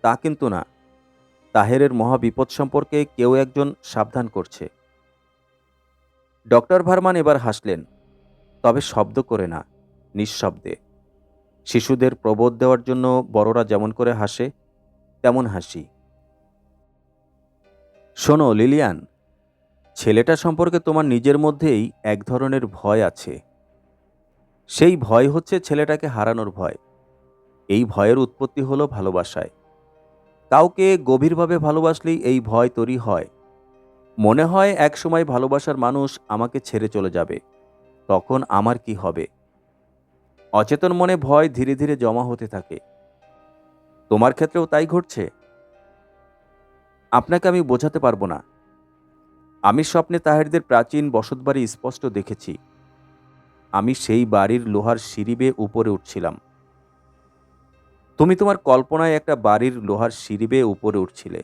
তা কিন্তু না। তাহেরের মহাবিপদ সম্পর্কে কেউ একজন সাবধান করছে। ডক্টর ভার্মান এবার হাসলেন, তবে শব্দ করে না, নিঃশব্দে। শিশুদের প্রবোধ দেওয়ার জন্য বড়রা যেমন করে হাসে, তেমন হাসি। শোনো লিলিয়ান, ছেলেটা সম্পর্কে তোমার নিজের মধ্যেই এক ধরনের ভয় আছে। সেই ভয় হচ্ছে ছেলেটাকে হারানোর ভয়। এই ভয়ের উৎপত্তি হলো ভালোবাসায়। কাউকে গভীরভাবে ভালোবাসলেই এই ভয় তৈরি হয়। মনে হয় একসময় ভালোবাসার মানুষ আমাকে ছেড়ে চলে যাবে, তখন আমার কি হবে? অচেতন মনে ভয় ধীরে ধীরে জমা হতে থাকে। তোমার ক্ষেত্রেও তাই ঘটছে? আপনাকে আমি বোঝাতে পারবো না। আমি স্বপ্নে তাহেরদের প্রাচীন বসতবাড়ি স্পষ্ট দেখেছি। আমি সেই বাড়ির লোহার সিঁড়ি বেয়ে উপরে উঠছিলাম। তুমি তোমার কল্পনায় একটা বাড়ির লোহার সিঁড়ি বেয়ে উপরে উঠছিলে।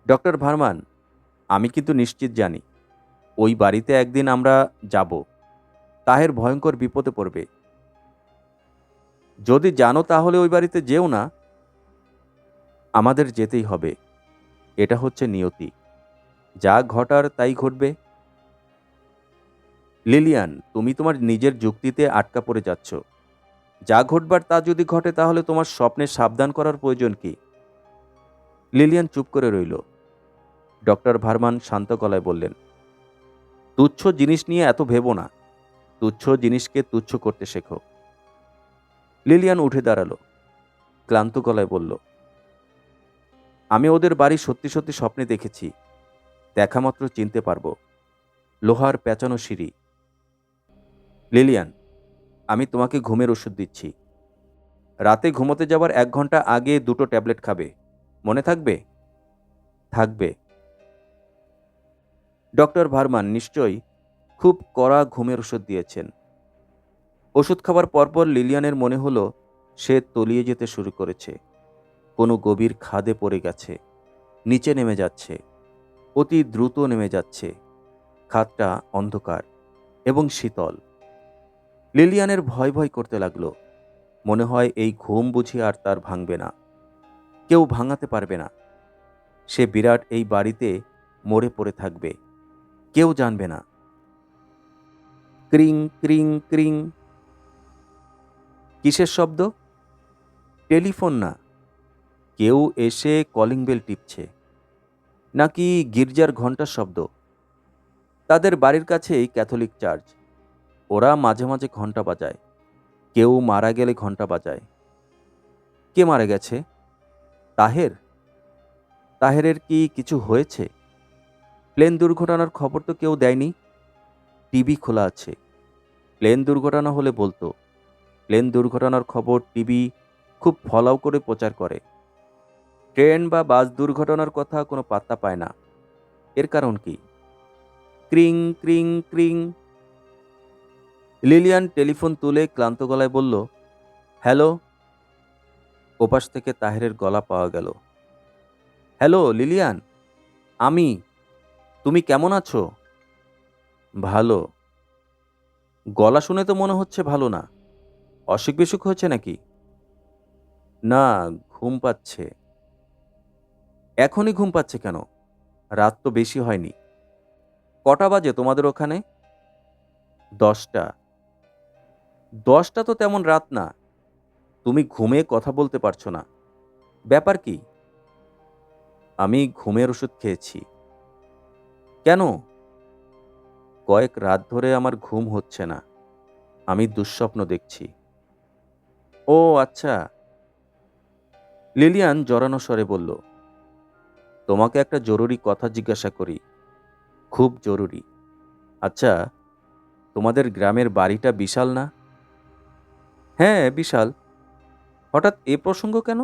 ডক্টর ভার্মান, আমি কিন্তু নিশ্চিত জানি ওই বাড়িতে একদিন আমরা যাব। তাহের ভয়ঙ্কর বিপদে পড়বে। যদি জানো তাহলে ওই বাড়িতে যেও না। আমাদের যেতেই হবে। এটা হচ্ছে নিয়তি। যা ঘটার তাই ঘটবে। লিলিয়ান, তুমি তোমার নিজের যুক্তিতে আটকা পড়ে যাচ্ছ। যা ঘটবার তা যদি ঘটে তাহলে তোমার স্বপ্নে সাবধান করার প্রয়োজন কি? লিলিয়ান চুপ করে রইল। ডক্টর ভার্মান শান্ত গলায় বললেন, তুচ্ছ জিনিস নিয়ে এত ভেবো না। তুচ্ছ জিনিসকে তুচ্ছ করতে শেখো। লিলিয়ান উঠে দাঁড়ালো। ক্লান্ত গলায় বলল, আমি ওদের বাড়ি সত্যি সত্যি স্বপ্নে দেখেছি। দেখামাত্র চিনতে পারবো। লোহার পেঁচানো সিঁড়ি। লিলিয়ান, আমি তোমাকে ঘুমের ওষুধ দিচ্ছি। রাতে ঘুমোতে যাবার 1 ঘন্টা আগে 2টো ট্যাবলেট খাবে। মনে থাকবে? থাকবে। ডক্টর ভার্মান নিশ্চয়ই খুব কড়া ঘুমের ওষুধ দিয়েছেন। ওষুধ খাবার পরপর লিলিয়ানের মনে হলো সে তলিয়ে যেতে শুরু করেছে। কোনো গভীর খাদে পড়ে গেছে। নিচে নেমে যাচ্ছে। অতি দ্রুত নেমে যাচ্ছে। খাদটা অন্ধকার এবং শীতল। লিলিয়ানের ভয় ভয় করতে লাগলো। মনে হয় এই ঘুম বুঝি আর তার ভাঙবে না। কেউ ভাঙাতে পারবে না। সে বিরাট এই বাড়িতে মরে পড়ে থাকবে। কেউ জানবে না। ক্রিং ক্রিং ক্রিং। কিসের শব্দ? টেলিফোন না। কেউ এসে কলিং বেল টিপছে। নাকি গির্জার ঘণ্টার শব্দ? তাদের বাড়ির কাছেই ক্যাথলিক চার্চ। ওরা মাঝে মাঝে ঘণ্টা বাজায়। কেউ মারা গেলে ঘণ্টা বাজায়। কে মারা গেছে? তাহের? তাহেরের কি কিছু হয়েছে? প্লেন দুর্ঘটনার খবর তো কেউ দেয়নি। টিভি খোলা আছে। প্লেন দুর্ঘটনা হলে বলতো। প্লেন দুর্ঘটনার খবর টিভি খুব ফলাও করে প্রচার করে। ট্রেন বা বাস দুর্ঘটনার কথা কোনো পাত্তা পায় না। এর কারণ কি? ক্রিং ক্রিং ক্রিং। লিলিয়ান টেলিফোন তুলে ক্লান্ত গলায় বলল, হ্যালো। ওপাশ থেকে তাহেরের গলা পাওয়া গেল। হ্যালো লিলিয়ান, আমি। তুমি কেমন আছো? ভালো। গলা শুনে তো মনে হচ্ছে ভালো না। অসুখ বিসুখ হয়েছে নাকি? না, ঘুম পাচ্ছে। এখনই ঘুম পাচ্ছে কেন? রাত তো বেশি হয়নি। কটা বাজে তোমাদের ওখানে? 10টা। 10টা তো তেমন রাত না। তুমি ঘুমে কথা বলতে পারছো না। ব্যাপার কি? আমি ঘুমের ওষুধ খেয়েছি। কেন? কয়েক রাত ধরে আমার ঘুম হচ্ছে না। আমি দুঃস্বপ্ন দেখছি। ও আচ্ছা। লিলিয়ান জড়ানো স্বরে বলল, তোমাকে একটা জরুরি কথা জিজ্ঞাসা করি। খুব জরুরি। আচ্ছা, তোমাদের গ্রামের বাড়িটা বিশাল না? হ্যাঁ, বিশাল। হঠাৎ এ প্রসঙ্গ কেন?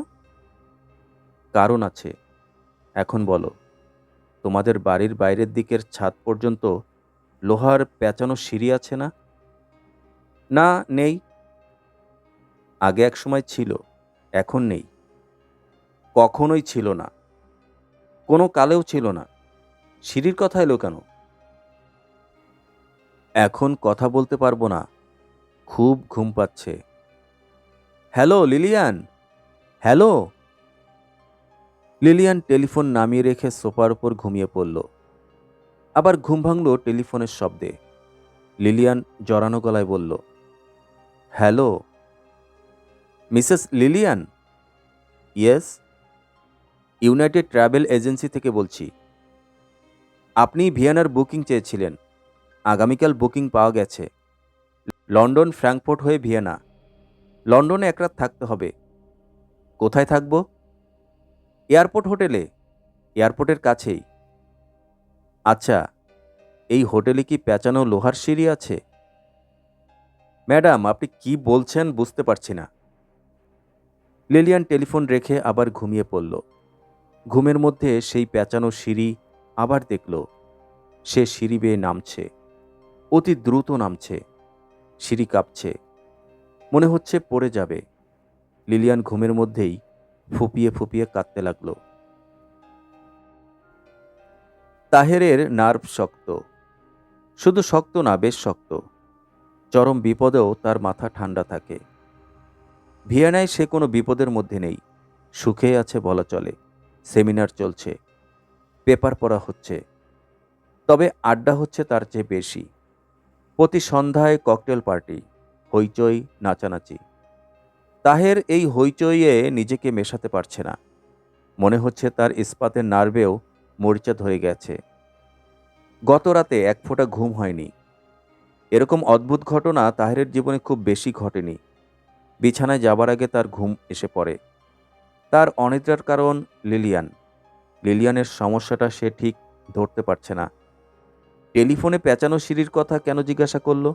কারণ আছে। এখন বলো। তোমাদের বাড়ির বাইরের দিকের ছাদ পর্যন্ত লোহার পেঁচানো সিঁড়ি আছে না? না, নেই। আগে এক সময় ছিল, এখন নেই। কখনোই ছিল না। কোনো কালেও ছিল না। সিঁড়ির কথা এলো কেন? এখন কথা বলতে পারবো না। খুব ঘুম পাচ্ছে। Hello Lilian, hello. Lilian telephone নামিয়ে রেখে সোফার উপর ঘুমিয়ে পড়ল। আবার ঘুম ভাঙল টেলিফোনের শব্দে। লিলিয়ান জড়ানো গলায় বলল, hello. Mrs Lilian? Yes. United travel agency থেকে বলছি। আপনি ভিয়েনার বুকিং চেয়েছিলেন। আগামীকাল বুকিং পাওয়া গেছে। লন্ডন, ফ্র্যাঙ্কফুর্ট হয়ে ভিয়েনা। লন্ডনে এক রাত থাকতে হবে। কোথায় থাকব? এয়ারপোর্ট হোটেলে। এয়ারপোর্টের কাছেই। আচ্ছা, এই হোটেলে কি পেঁচানো লোহার সিঁড়ি আছে? ম্যাডাম, আপনি কি বলছেন বুঝতে পারছি না। লিলিয়ান টেলিফোন রেখে আবার ঘুমিয়ে পড়ল। ঘুমের মধ্যে সেই পেঁচানো সিঁড়ি আবার দেখল। সে সিঁড়ি বেয়ে নামছে, অতি দ্রুত নামছে। সিঁড়ি কাঁপছে, মনে হচ্ছে পড়ে যাবে। লিলিয়ান ঘুমের মধ্যেই ফুপিয়ে ফুপিয়ে কাঁদতে লাগল। তাহেরের নার্ভ শক্ত, শুধু শক্ত না, বেশ শক্ত। চরম বিপদেও তার মাথা ঠান্ডা থাকে। ভিয়েনায় সে কোনো বিপদের মধ্যে নেই, সুখে আছে বলা চলে। সেমিনার চলছে, পেপার পড়া হচ্ছে, তবে আড্ডা হচ্ছে তার চেয়ে বেশি। প্রতি সন্ধ্যায় ককটেল পার্টি, হইচই, নাচানাচি। তাহের এই হইচইয়ে নিজেকে মেশাতে পারছে না। মনে হচ্ছে তার ইস্পাতের নার্ভেও মরিচা ধরে গেছে। গত রাতে এক ফোঁটা ঘুম হয়নি। এরকম অদ্ভুত ঘটনা তাহেরের জীবনে খুব বেশি ঘটেনি। বিছানায় যাবার আগে তার ঘুম এসে পড়ে। তার অনিদ্রার কারণ লিলিয়ান। লিলিয়ানের সমস্যাটা সে ঠিক ধরতে পারছে না। টেলিফোনে পেঁচানো সিঁড়ির কথা কেন জিজ্ঞাসা করল?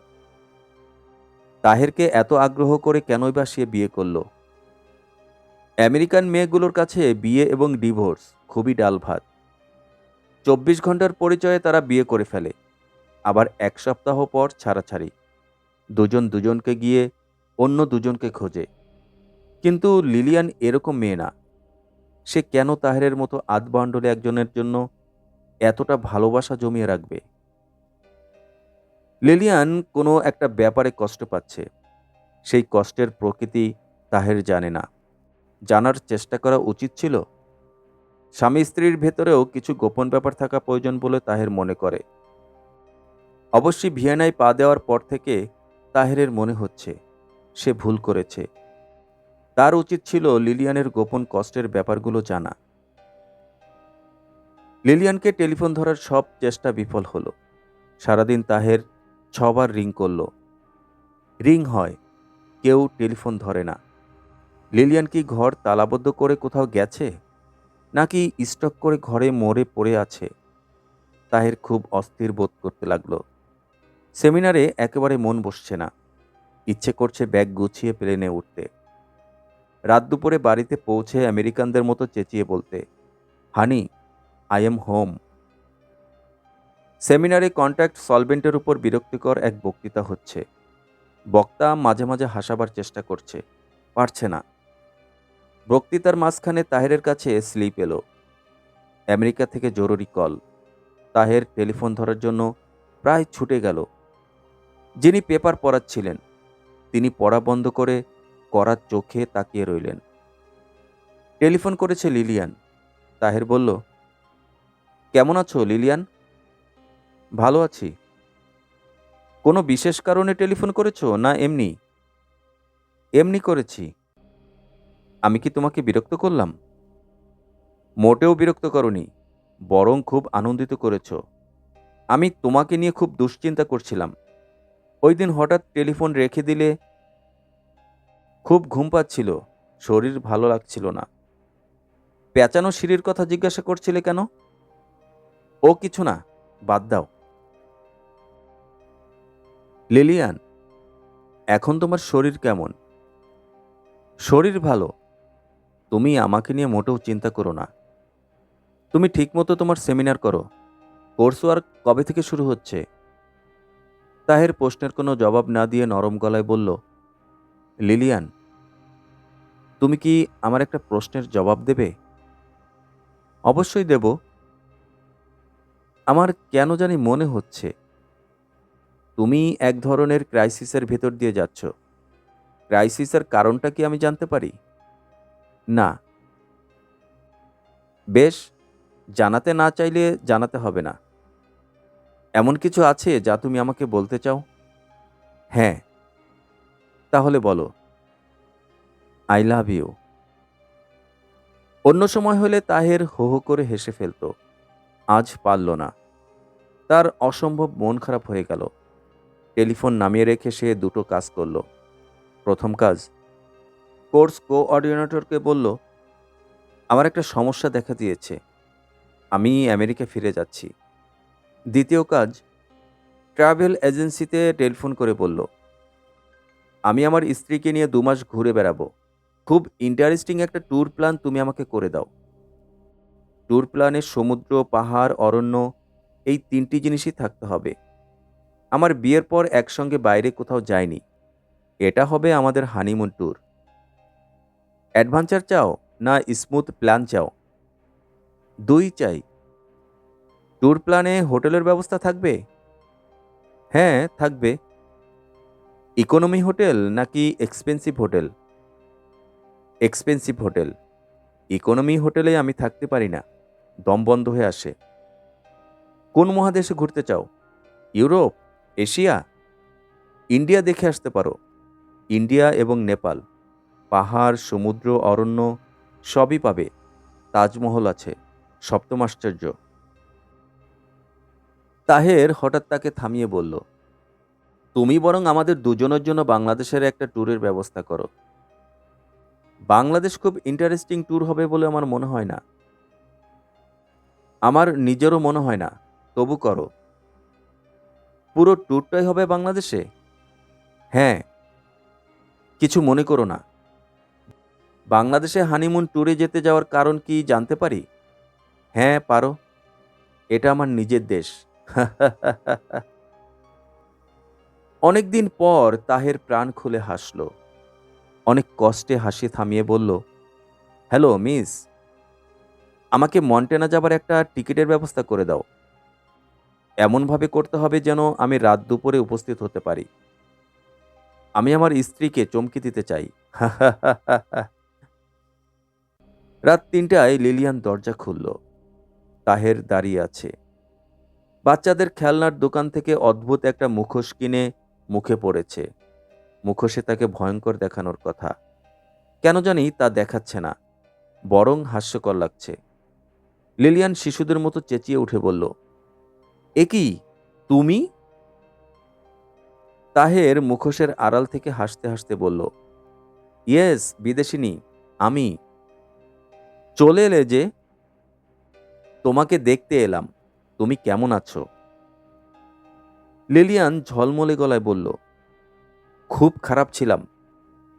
তাহেরকে এত আগ্রহ করে কেনই বা সে বিয়ে করল? আমেরিকান মেয়েগুলোর কাছে বিয়ে এবং ডিভোর্স খুবই ডাল ভাত। 24 ঘন্টার পরিচয়ে তারা বিয়ে করে ফেলে, আবার 1 সপ্তাহ পর ছাড়াছাড়ি। দুজন দুজনকে গিয়ে অন্য দুজনকে খোঁজে। কিন্তু লিলিয়ান এরকম মেয়ে না। সে কেন তাহেরের মতো আধবান্ডলে একজনের জন্য এতটা ভালোবাসা জমিয়ে রাখবে? লিলিয়ান কোনো একটা ব্যাপারে কষ্ট পাচ্ছে। সেই কষ্টের প্রকৃতি তাহের জানে না। জানার চেষ্টা করা উচিত ছিল। স্বামী স্ত্রীর ভেতরেও কিছু গোপন ব্যাপার থাকা প্রয়োজন বলে তাহের মনে করে। অবশ্যই ভিয়েনায় পা দেওয়ার পর থেকে তাহেরের মনে হচ্ছে সে ভুল করেছে। তার উচিত ছিল লিলিয়ানের গোপন কষ্টের ব্যাপারগুলো জানা। লিলিয়ানকে টেলিফোন ধরার সব চেষ্টা বিফল হলো। সারাদিন তাহের 6 বার রিং করল। রিং হয়, কেউ টেলিফোন ধরে না। লিলিয়ান কি ঘর তালাবদ্ধ করে কোথাও গেছে, নাকি স্টক করে ঘরে মরে পড়ে আছে? তাহের খুব অস্থির বোধ করতে লাগলো। সেমিনারে একেবারে মন বসছে না। ইচ্ছে করছে ব্যাগ গুছিয়ে প্লেনে উঠতে। রাত দুপুরে বাড়িতে পৌঁছে আমেরিকানদের মতো চেঁচিয়ে বলতে, হানি, আই এম হোম। সেমিনারে কন্ট্যাক্ট সলভেন্টের উপর বিরক্তিকর এক বক্তৃতা হচ্ছে। বক্তা মাঝে মাঝে হাসাবার চেষ্টা করছে, পারছে না। বক্তৃতার মাঝখানে তাহেরের কাছে স্লিপ এলো। আমেরিকা থেকে জরুরি কল। তাহের টেলিফোন ধরার জন্য প্রায় ছুটে গেল। যিনি পেপার পড়াচ্ছিলেন তিনি পড়া বন্ধ করে কড়া চোখে তাকিয়ে রইলেন। টেলিফোন করেছে লিলিয়ান। তাহের বলল, কেমন আছো লিলিয়ান? ভালো আছি। কোনো বিশেষ কারণে টেলিফোন করেছো না এমনি? এমনি করেছি। আমি কি তোমাকে বিরক্ত করলাম? মোটেও বিরক্ত করনি, বরং খুব আনন্দিত করেছো। আমি তোমাকে নিয়ে খুব দুশ্চিন্তা করছিলাম। ওই দিন হঠাৎ টেলিফোন রেখে দিলে। খুব ঘুম পাচ্ছিল, শরীর ভালো লাগছিল না। পেঁচানো সিঁড়ির কথা জিজ্ঞাসা করছিলে কেন? ও কিছু না, বাদ দাও। লিলিয়ান, এখন তোমার শরীর কেমন? শরীর ভালো। তুমি আমাকে নিয়ে মোটেও চিন্তা করো না। তুমি ঠিকমতো তোমার সেমিনার করো। কোর্স ওয়ার্ক কবে থেকে শুরু হচ্ছে? তাহের প্রশ্নের কোনো জবাব না দিয়ে নরম গলায় বলল, লিলিয়ান, তুমি কি আমার একটা প্রশ্নের জবাব দেবে? অবশ্যই দেব। আমার কেন জানি মনে হচ্ছে তুমি এক ধরনের ক্রাইসিসের ভেতর দিয়ে যাচ্ছ। ক্রাইসিসের কারণটা কি আমি জানতে পারি? না। বেশ, জানাতে না চাইলে জানাতে হবে না। এমন কিছু আছে যা তুমি আমাকে বলতে চাও? হ্যাঁ। তাহলে বলো। I love you. অন্য সময় হলে তাহের হো হো করে হেসে ফেলত। আজ পারল না। তার অসম্ভব মন খারাপ হয়ে গেল। টেলিফোন নামিয়ে রেখে সে দুটো কাজ করল। প্রথম কাজ, কোর্স কোঅর্ডিনেটরকে বলল, আমার একটা সমস্যা দেখা দিয়েছে, আমি আমেরিকা ফিরে যাচ্ছি। দ্বিতীয় কাজ, ট্রাভেল এজেন্সিতে টেলিফোন করে বলল, আমি আমার স্ত্রীকে নিয়ে 2 মাস ঘুরে বেড়াবো, খুব ইন্টারেস্টিং একটা ট্যুর প্ল্যান তুমি আমাকে করে দাও। ট্যুর প্ল্যানে সমুদ্র, পাহাড়, অরণ্য, এই 3টি জিনিসই থাকতে হবে। আমার বিয়ের পর একসঙ্গে বাইরে কোথাও যায়নি, এটা হবে আমাদের হানিমুন ট্যুর। অ্যাডভেঞ্চার চাও না স্মুথ প্ল্যান চাও? 2 চাই। ট্যুর প্ল্যানে হোটেলের ব্যবস্থা থাকবে? হ্যাঁ, থাকবে। ইকোনমি হোটেল নাকি expensive hotel? Expensive hotel. Economy হোটেলে আমি থাকতে পারি না, দম বন্ধ হয়ে আসে। কোন মহাদেশে ঘুরতে চাও? Europe, Asia? ইন্ডিয়া দেখে আসতে পারো। ইন্ডিয়া এবং নেপাল, পাহাড়, সমুদ্র, অরণ্য সবই পাবে। তাজমহল আছে, সপ্তম আশ্চর্য। তাহের হঠাৎ তাকে থামিয়ে বলল, তুমি বরং আমাদের দুজনের জন্য বাংলাদেশের একটা ট্যুরের ব্যবস্থা করো। বাংলাদেশ খুব ইন্টারেস্টিং ট্যুর হবে বলে আমার মনে হয় না। আমার নিজেরও মনে হয় না, তবু করো। পুরো ট্যুরটাই হবে বাংলাদেশে? হ্যাঁ। কিছু মনে করো না। বাংলাদেশে হানিমুন ট্যুরে যেতে যাওয়ার কারণ কি জানতে পারি? হ্যাঁ, পারো। এটা আমার নিজের দেশ। অনেকদিন পর তাহের প্রাণ খুলে হাসল। অনেক কষ্টে হাসি থামিয়ে বলল, হ্যালো মিস, আমাকে মন্টেনা যাবার একটা টিকিটের ব্যবস্থা করে দাও। এমনভাবে করতে হবে যেন আমি রাত দুপুরে উপস্থিত হতে পারি। আমি আমার স্ত্রীকে চমকে দিতে চাই। রাত 3টায় লিলিয়ান দরজা খুলল। তাহের দাঁড়িয়ে আছে। বাচ্চাদের খেলনার দোকান থেকে অদ্ভুত একটা মুখোশ কিনে মুখে পড়েছে। মুখোশে তাকে ভয়ঙ্কর দেখানোর কথা, কেন জানি তা দেখাচ্ছে না, বরং হাস্যকর লাগছে। লিলিয়ান শিশুদের মতো চেঁচিয়ে উঠে বলল, এ কি তুমি? তাহের মুখোশের আড়াল থেকে হাসতে হাসতে বলল, ইয়েস বিদেশিনী, আমি। চলে এলে যে? তোমাকে দেখতে এলাম, তুমি কেমন আছো? লিলিয়ান ঝলমলে গলায় বলল, খুব খারাপ ছিলাম,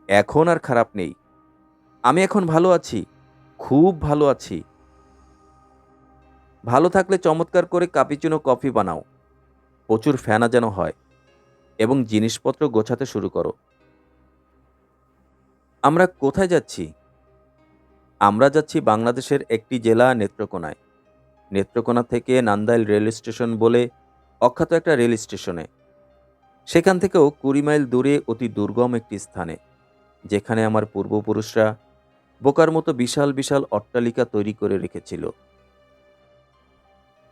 এখন আর খারাপ নেই। আমি এখন ভালো আছি, খুব ভালো আছি। ভালো থাকলে চমৎকার করে কাপিচুনো কফি বানাও, প্রচুর ফেনা যেন হয়, এবং জিনিসপত্র গোছাতে শুরু করো। আমরা কোথায় যাচ্ছি? আমরা যাচ্ছি বাংলাদেশের একটি জেলা নেত্রকোনায়। নেত্রকোনা থেকে নান্দাইল রেল স্টেশন বলে অখ্যাত একটা রেল স্টেশনে। সেখান থেকেও 20 মাইল দূরে অতি দুর্গম একটি স্থানে, যেখানে আমার পূর্বপুরুষরা বোকার মতো বিশাল বিশাল অট্টালিকা তৈরি করে রেখেছিল।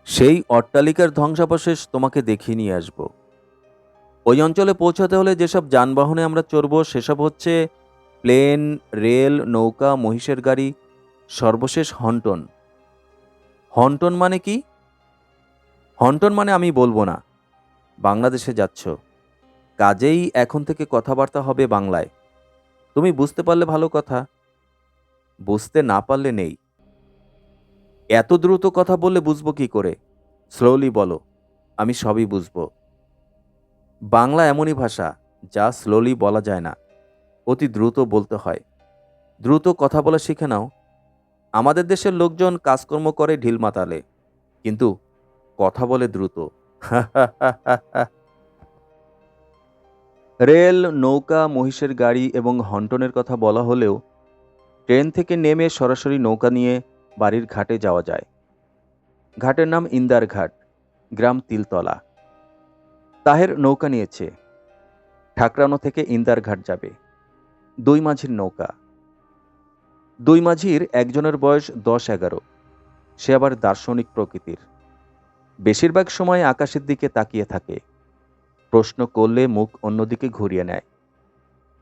সেই অট্টালিকার ধ্বংসাবশেষ তোমাকে দেখিয়ে নিয়ে আসব। ওই অঞ্চলে পৌঁছাতে হলে যেসব যানবাহনে আমরা চড়ব সেসব হচ্ছে প্লেন, রেল, নৌকা, মহিষের গাড়ি, সর্বশেষ হন্টন। হন্টন মানে কি? হন্টন মানে আমি বলবো না। বাংলাদেশে যাচ্ছ, কাজেই এখন থেকে কথাবার্তা হবে বাংলায়। তুমি বুঝতে পারলে ভালো কথা, বুঝতে না পারলে নেই। এত দ্রুত কথা বললে বুঝবো কি করে? স্লোলি বলো, আমি সবই বুঝবো। বাংলা এমনই ভাষা, যা স্লোলি বলা যায় না, অতি দ্রুত বলতে হয়। দ্রুত কথা বলা শিখে নাও। আমাদের দেশের লোকজন কাজকর্ম করে ঢিল মাতালে, কিন্তু কথা বলে দ্রুত। রেল, নৌকা, মহিষের গাড়ি এবং হন্টনের কথা বলা হলেও ট্রেন থেকে নেমে সরাসরি নৌকা নিয়ে বাড়ির ঘাটে যাওয়া যায়। ঘাটের নাম ইন্দার ঘাট, গ্রাম তিলতলা। তাহের নৌকা নিয়েছে, ঠাকরানো থেকে ইন্দার ঘাট যাবে। 2 মাঝির নৌকা। 2 মাঝির একজনের বয়স 10-11, সে আবার দার্শনিক প্রকৃতির। বেশিরভাগ সময় আকাশের দিকে তাকিয়ে থাকে, প্রশ্ন করলে মুখ অন্যদিকে ঘুরিয়ে নেয়।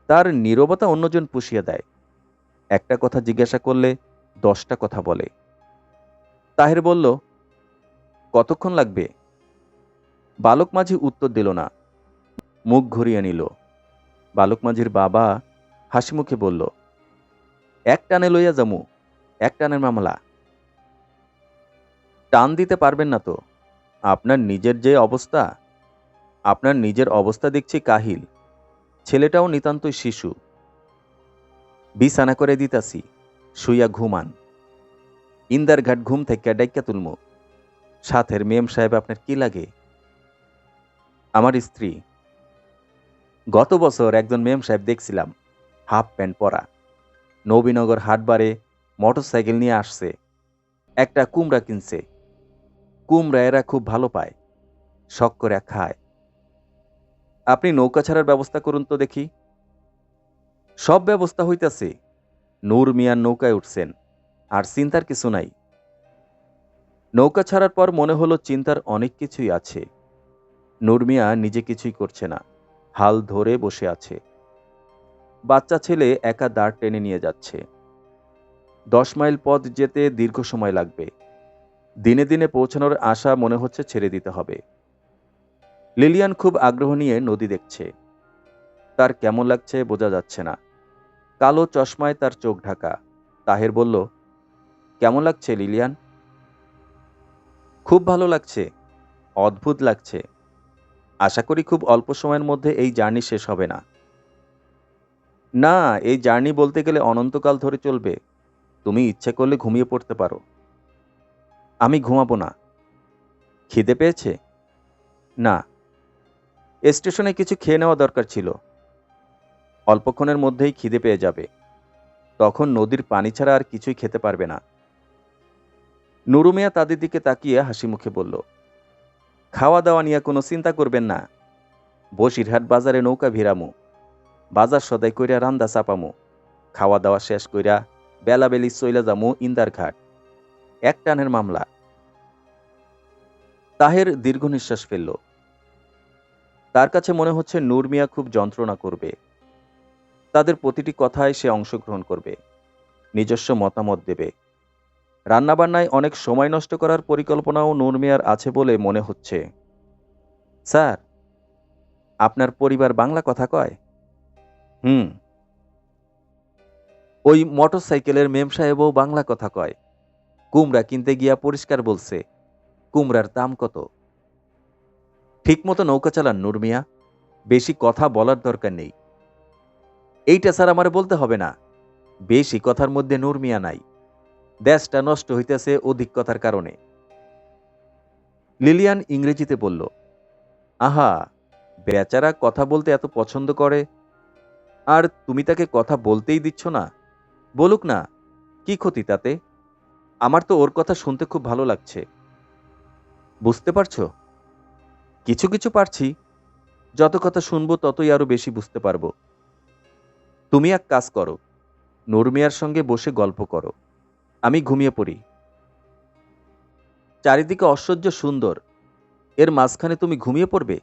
তার নীরবতা অন্যজন পুষিয়ে দেয়। একটা কথা জিজ্ঞাসা করলে 10টা কথা বলে। তাহের বলল, কতক্ষণ লাগবে? বালক মাঝি উত্তর দিল না। মুখ ঘুরিয়ে নিল। বালক মাঝির বাবা হাসি মুখে বলল, এক টানে লইয়া যামু, এক টানের মামলা। টান দিতে পারবেন না তো? আপনার নিজের অবস্থা দেখছি কাহিল। ছেলেটাও নিতান্তই শিশু। বিছানা করে দিতাছি, শুইয়া ঘুমান। ইন্দারঘাট ঘুম থেকে ডাইক্কা তুলমু। সাথের মেম সাহেব আপনার কি লাগে? আমার স্ত্রী। গত বছর একজন মেম সাহেব দেখছিলাম, হাফ প্যান্ট পরা, নবীনগর হাটবারে মোটরসাইকেল নিয়ে আসছে, একটা কুমড়া কিনছে। কুমড়া এরা খুব ভালো পায়, শখ করে খায়। আপনি নৌকা ছাড়ার ব্যবস্থা করুন তো দেখি। সব ব্যবস্থা হইতাছে। নূর মিয়ার নৌকায় উঠছেন, আর চিন্তার কিছু নাই। নৌকা ছাড়ার পর মনে হলো চিন্তার অনেক কিছুই আছে। নূর মিয়া নিজে কিছুই করছে না, হাল ধরে বসে আছে। বাচ্চা ছেলে একা দাঁড় টেনে নিয়ে যাচ্ছে। 10 মাইল পথ যেতে দীর্ঘ সময় লাগবে। দিনে দিনে পৌঁছানোর আশা মনে হচ্ছে ছেড়ে দিতে হবে। লিলিয়ান খুব আগ্রহ নিয়ে নদী দেখছে। তার কেমন লাগছে বোঝা যাচ্ছে না। কালো চশমায় তার চোখ ঢাকা। তাহের বলল, কেমন লাগছে লিলিয়ান? খুব ভালো লাগছে, অদ্ভুত লাগছে। আশা করি খুব অল্প সময়ের মধ্যে এই জার্নি শেষ হবে না। না, এই জার্নি বলতে গেলে অনন্তকাল ধরে চলবে। তুমি ইচ্ছে করলে ঘুমিয়ে পড়তে পারো। আমি ঘুমাবো না। খিদে পেয়েছে? না। স্টেশনে কিছু খেয়ে নেওয়া দরকার ছিল। অল্পক্ষণের মধ্যেই খিদে পেয়ে যাবে। তখন নদীর পানি ছাড়া আর কিছুই খেতে পারবে না। নুরু মিয়া তাদের দিকে তাকিয়ে হাসি মুখে বলল, খাওয়া দাওয়া নিয়ে কোনো চিন্তা করবেন না। বসিরহাট বাজারে নৌকা ভিড়ামু, বাজার সদাই কইরা রান্দা চাপামু, খাওয়া দাওয়া শেষ কইরা বেলাবেলি চইলা যামু ইন্দারঘাট। এক টানের মামলা। তাহের দীর্ঘ নিঃশ্বাস ফেলল। তার কাছে মনে হচ্ছে নূর মিয়া খুব যন্ত্রণা করবে। তাদের প্রতিটি কথায় সে অংশগ্রহণ করবে, নিজস্ব মতামত দেবে। রান্নাবান্নায় অনেক সময় নষ্ট করার পরিকল্পনাও নূর মিয়ার আছে বলে মনে হচ্ছে। স্যার, আপনার পরিবার বাংলা কথা কয়? হুম। ওই মোটরসাইকেলের মেম সাহেবও বাংলা কথা কয়। কুমড়া কিনতে গিয়া পরিষ্কার বলছে, কুমড়ার দাম কত? ঠিকমতো নৌকা চালান নূর মিয়া, বেশি কথা বলার দরকার নেই। এইটা স্যার আমার বলতে হবে না। বেশি কথার মধ্যে নূর মিয়া নাই। দেশটা নষ্ট হইতেছে অধিক কথার কারণে। লিলিয়ান ইংরেজিতে বলল, আহা, বেচারা কথা বলতে এত পছন্দ করে, আর তুমি তাকে কথা বলতেই দিচ্ছ না। বলুক না, কি ক্ষতি তাতে? আমার তো ওর কথা শুনতে খুব ভালো লাগছে। বুঝতে পারছো? কিছু কিছু পারছি। যত কথা শুনবো ততই আরো বেশি বুঝতে পারবো। তুমি এক কাজ করো, নূর মিয়ার সঙ্গে বসে গল্প করো, আমি ঘুমিয়ে পড়ি। চারিদিকে অসহ্য সুন্দর, এর মাঝখানে তুমি ঘুমিয়ে পড়বে?